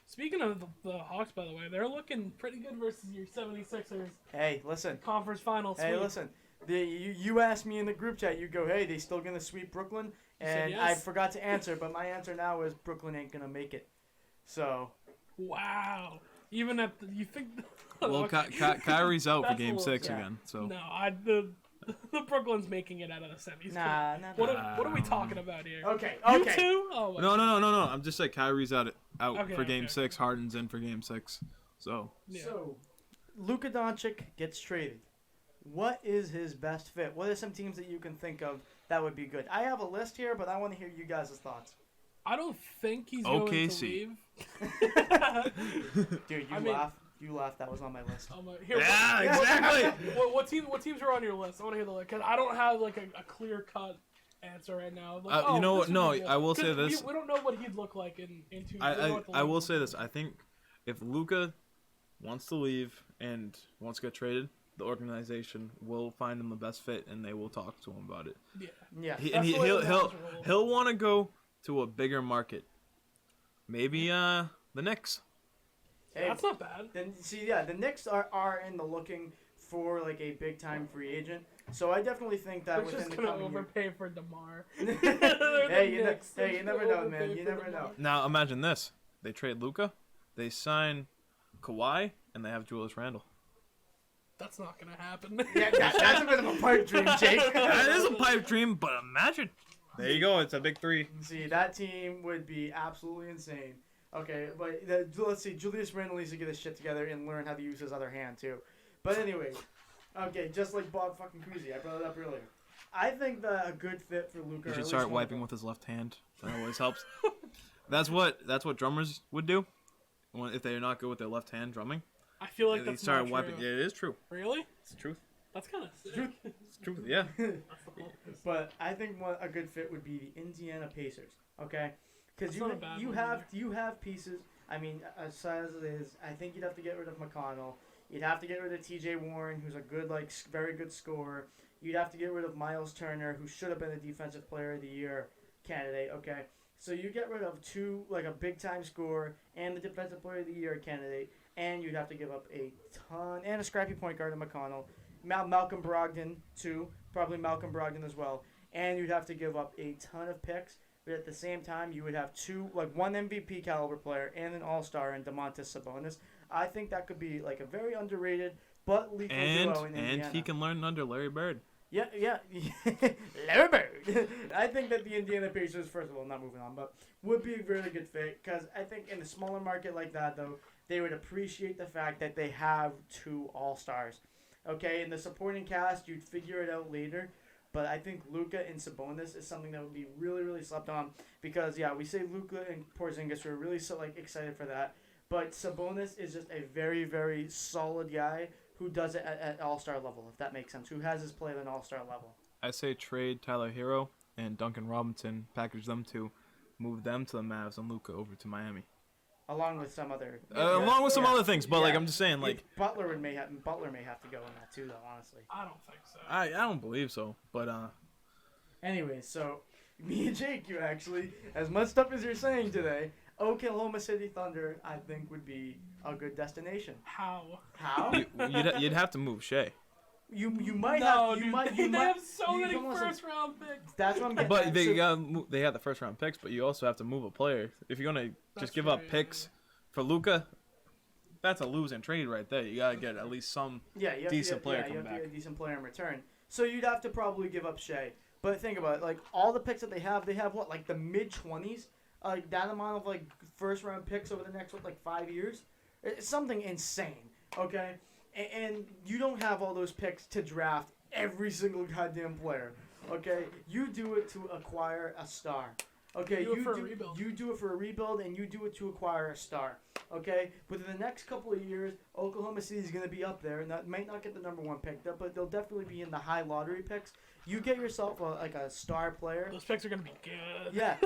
Speaking of the Hawks, by the way, they're looking pretty good versus your 76ers. Hey, listen. Conference finals. Hey, listen. You asked me in the group chat. You go, hey, they still gonna sweep Brooklyn? And yes. I forgot to answer, but my answer now is Brooklyn ain't gonna make it. So. Wow. Even at you think. Well, Kyrie's out for Game 6 again. So. No, the Brooklyn's making it out of the semis. Nah. What are we talking about here? Okay. You too? Oh, no. I'm just saying Kyrie's out for Game 6. Harden's in for Game 6. So. Yeah. So, Luka Doncic gets traded. What is his best fit? What are some teams that you can think of that would be good? I have a list here, but I want to hear you guys' thoughts. I don't think he's going to leave. Dude, you laugh. That was on my list. Exactly. What teams are on your list? I want to hear the list because I don't have like a clear cut answer right now. Like, you know what? No, I will say this. We don't know what he'd look like in 2 years. I will say this. I think if Luka wants to leave and wants to get traded, the organization will find him the best fit, and they will talk to him about it. Yeah. He'll want to go to a bigger market. Maybe the Knicks. Hey, that's not bad. Then the Knicks are in the looking for like a big time free agent. So I definitely think that within the coming overpay for DeMar. You never know, man. You never know. Now imagine this: they trade Luka, they sign Kawhi, and they have Julius Randle. That's not gonna happen. Yeah, that's a bit of a pipe dream, Jake. That is a pipe dream, but imagine. There you go. It's a big 3. See, that team would be absolutely insane. Okay, but let's see. Julius Randle needs to get his shit together and learn how to use his other hand, too. But anyway, okay, just like Bob fucking Cousy. I brought it up earlier. I think that a good fit for Luka... He should start wiping with his left hand. That always helps. That's what drummers would do if they're not good with their left hand drumming. I feel like that's not wiping. true. Yeah, it is true. Really? It's the truth. That's kind of sick. It's true. Yeah. But I think a good fit would be the Indiana Pacers. Okay, Because you have pieces. I mean, as sad as it is, I think you'd have to get rid of McConnell. You'd have to get rid of T.J. Warren, who's a good, very good scorer. You'd have to get rid of Miles Turner, who should have been a Defensive Player of the Year candidate. Okay, so you get rid of two, a big-time scorer and the Defensive Player of the Year candidate, and you'd have to give up a ton and a scrappy point guard in McConnell. Malcolm Brogdon too, probably Malcolm Brogdon as well, and you'd have to give up a ton of picks. But at the same time, you would have one MVP caliber player and an All-Star in Domantas Sabonis. I think that could be a very underrated but lethal duo in Indiana. And he can learn under Larry Bird. Yeah. Larry Bird. I think that the Indiana Pacers, first of all, not moving on, but would be a really good fit because I think in a smaller market like that, though, they would appreciate the fact that they have two All-Stars. Okay, in the supporting cast, you'd figure it out later. But I think Luka and Sabonis is something that would be really, really slept on because, we say Luka and Porzingis, we're really excited for that. But Sabonis is just a very, very solid guy who does it at All-Star level, if that makes sense, who has his play at an All-Star level. I say trade Tyler Hero and Duncan Robinson, package them two, move them to the Mavs and Luka over to Miami. Along with some other... along with some other things, but I'm just saying, Butler may have to go in that too, though, honestly. I don't think so. I don't believe so, but... Anyway, so, me and Jake, you actually, as much stuff as you're saying today, Oklahoma City Thunder, I think, would be a good destination. How? You'd have to move Shea. You might have... They have so many first-round picks. That's what I'm getting But at. they have the first-round picks, but you also have to move a player. If you're going to just give up picks for Luka, that's a losing trade right there. You got to get at least some decent player come back. You have to get a decent player in return. So you'd have to probably give up Shea. But think about it. All the picks that they have what? The mid-20s? That amount of, first-round picks over the next, 5 years? It's something insane, okay? And you don't have all those picks to draft every single goddamn player, okay? You do it to acquire a star, okay? You do it for a rebuild, and you do it to acquire a star, okay? Within the next couple of years, Oklahoma City is going to be up there, and that might not get the number one pick, but they'll definitely be in the high lottery picks. You get yourself a star player. Those picks are going to be good. Yeah,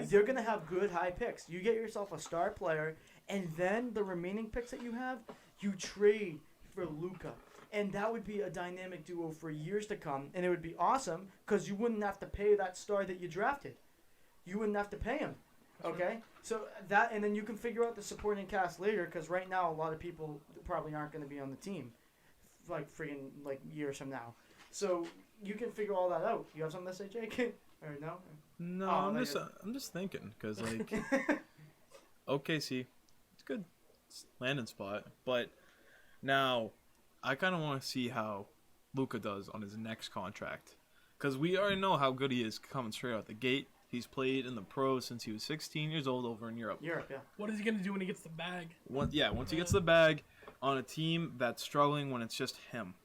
they're going to have good high picks. You get yourself a star player, and then the remaining picks that you have, you trade for Luka. And that would be a dynamic duo for years to come, and it would be awesome because you wouldn't have to pay that star that you drafted. You wouldn't have to pay him, okay? So that, and then you can figure out the supporting cast later because right now a lot of people probably aren't going to be on the team, years from now. So you can figure all that out. You have something to say, Jake? Or no? No, I'm just thinking because OKC, it's a good landing spot, but now I kind of want to see how Luka does on his next contract because we already know how good he is coming straight out the gate. He's played in the pros since he was 16 years old over in Europe. Yeah. What is he going to do when he gets the bag? Once he gets the bag on a team that's struggling when it's just him.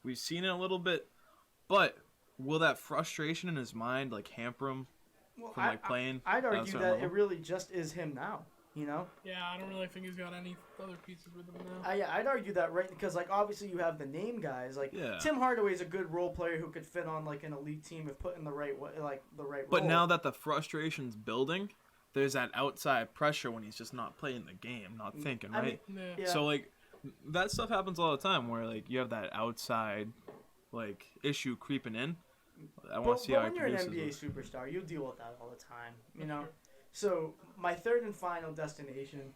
We've seen it a little bit, but will that frustration in his mind hamper him from playing? I'd argue that it really just is him now. Yeah, I don't really think he's got any other pieces with him now. I'd argue that because obviously you have the name guys Tim Hardaway's a good role player who could fit on an elite team if put in the right way, the right role. But now that the frustration's building, there's that outside pressure when he's just not playing the game, not thinking, right? So that stuff happens all the time where you have that outside issue creeping in. I want to see how he produces. When you're an NBA superstar, you deal with that all the time, you know. So my third and final destination.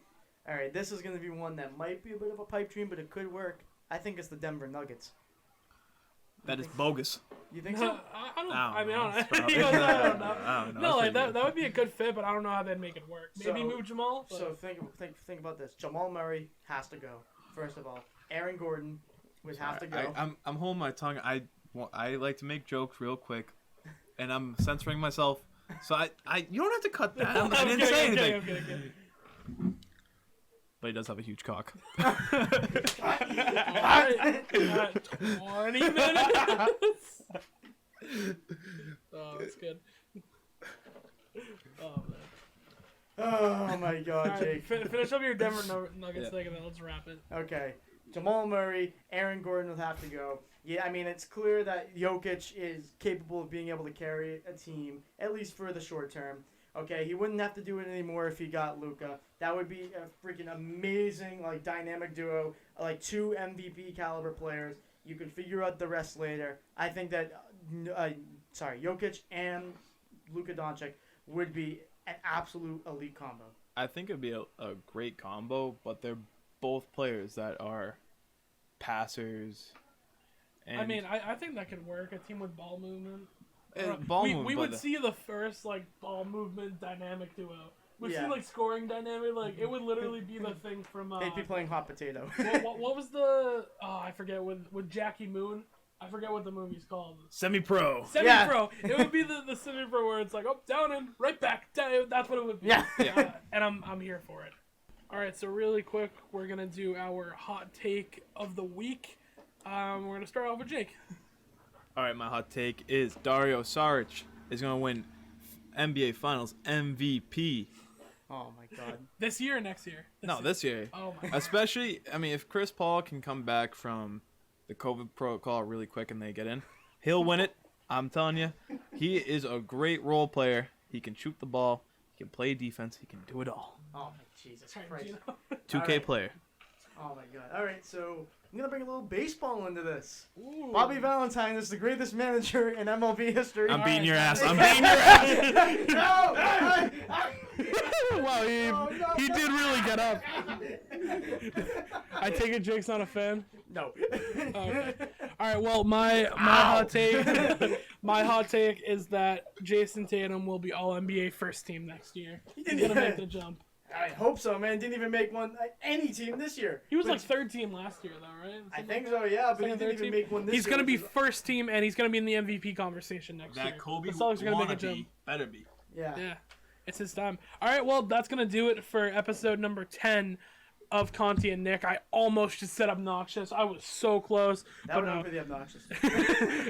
All right, this is going to be one that might be a bit of a pipe dream, but it could work. I think it's the Denver Nuggets. That is bogus. You think so? I don't know. No, that would be a good fit, but I don't know how they'd make it work. Maybe move Jamal. But... So think about this. Jamal Murray has to go. First of all, Aaron Gordon would have to go. I'm holding my tongue. I like to make jokes real quick, and I'm censoring myself. So you don't have to cut that. I didn't say anything. Okay. But he does have a huge cock. 20 minutes. Oh, that's good. Oh man. Oh my God, Jake. Finish up your Denver Nuggets thing and then let's wrap it. Okay. Jamal Murray, Aaron Gordon will have to go. Yeah, I mean, it's clear that Jokic is capable of being able to carry a team, at least for the short term. Okay, he wouldn't have to do it anymore if he got Luka. That would be a freaking amazing, like, dynamic duo, like 2 MVP caliber players. You can figure out the rest later. I think that, Jokic and Luka Doncic would be an absolute elite combo. I think it'd be a great combo, but they're both players that are passers. And I mean, I think that could work. A team with ball movement. We would see the first like ball movement dynamic duo. We'd see like scoring dynamic. Like it would literally be the thing from. They'd be playing hot potato. what was the? Oh, I forget with Jackie Moon. I forget what the movie's called. Semi-pro. Semi-pro. Yeah. It would be the semi-pro where it's like up, down, and right back. Down. That's what it would be. Yeah. And I'm here for it. All right, so really quick, we're gonna do our hot take of the week. We're gonna start off with Jake. All right, my hot take is Dario Saric is going to win NBA Finals MVP. Oh, my God. This year or next year? This year. Oh, my God. Especially, I mean, if Chris Paul can come back from the COVID protocol really quick and they get in, he'll win it. I'm telling you. He is a great role player. He can shoot the ball. He can play defense. He can do it all. Oh, my Jesus Christ. 2K player. Oh, my God. All right, so I'm going to bring a little baseball into this. Ooh. Bobby Valentine is the greatest manager in MLB history. I'm beating your ass. I'm beating your ass. Wow, he did really get up. I take it Jake's not a fan? No. Okay. All right, well, my hot take is that Jason Tatum will be all NBA first team next year. He's going to make the jump. I hope so, man. Didn't even make any team this year. He was like third team last year, though, right? I think so, yeah, but he didn't even make one this year. He's going to be first team, and he's going to be in the MVP conversation next year. That Kobe the Celtics are going to make a jump. Better be. Yeah. Yeah. It's his time. All right, well, that's going to do it for episode number 10 of Conti and Nick. I almost just said obnoxious. I was so close. That would be pretty obnoxious.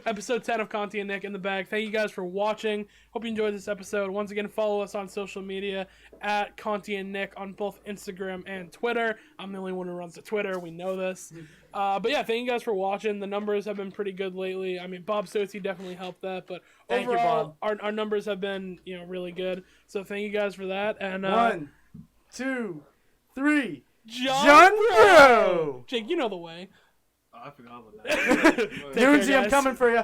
Episode 10 of Conti and Nick in the bag. Thank you guys for watching. Hope you enjoyed this episode. Once again, follow us on social media at Conti and Nick on both Instagram and Twitter. I'm the only one who runs the Twitter. We know this. But yeah, thank you guys for watching. The numbers have been pretty good lately. I mean, Bob Stotzi definitely helped that, but overall, our numbers have been really good. So thank you guys for that. And 1, 2, 3. John Bro! Jake, you know the way. Oh, I forgot about that. Dunesy, I'm coming for you.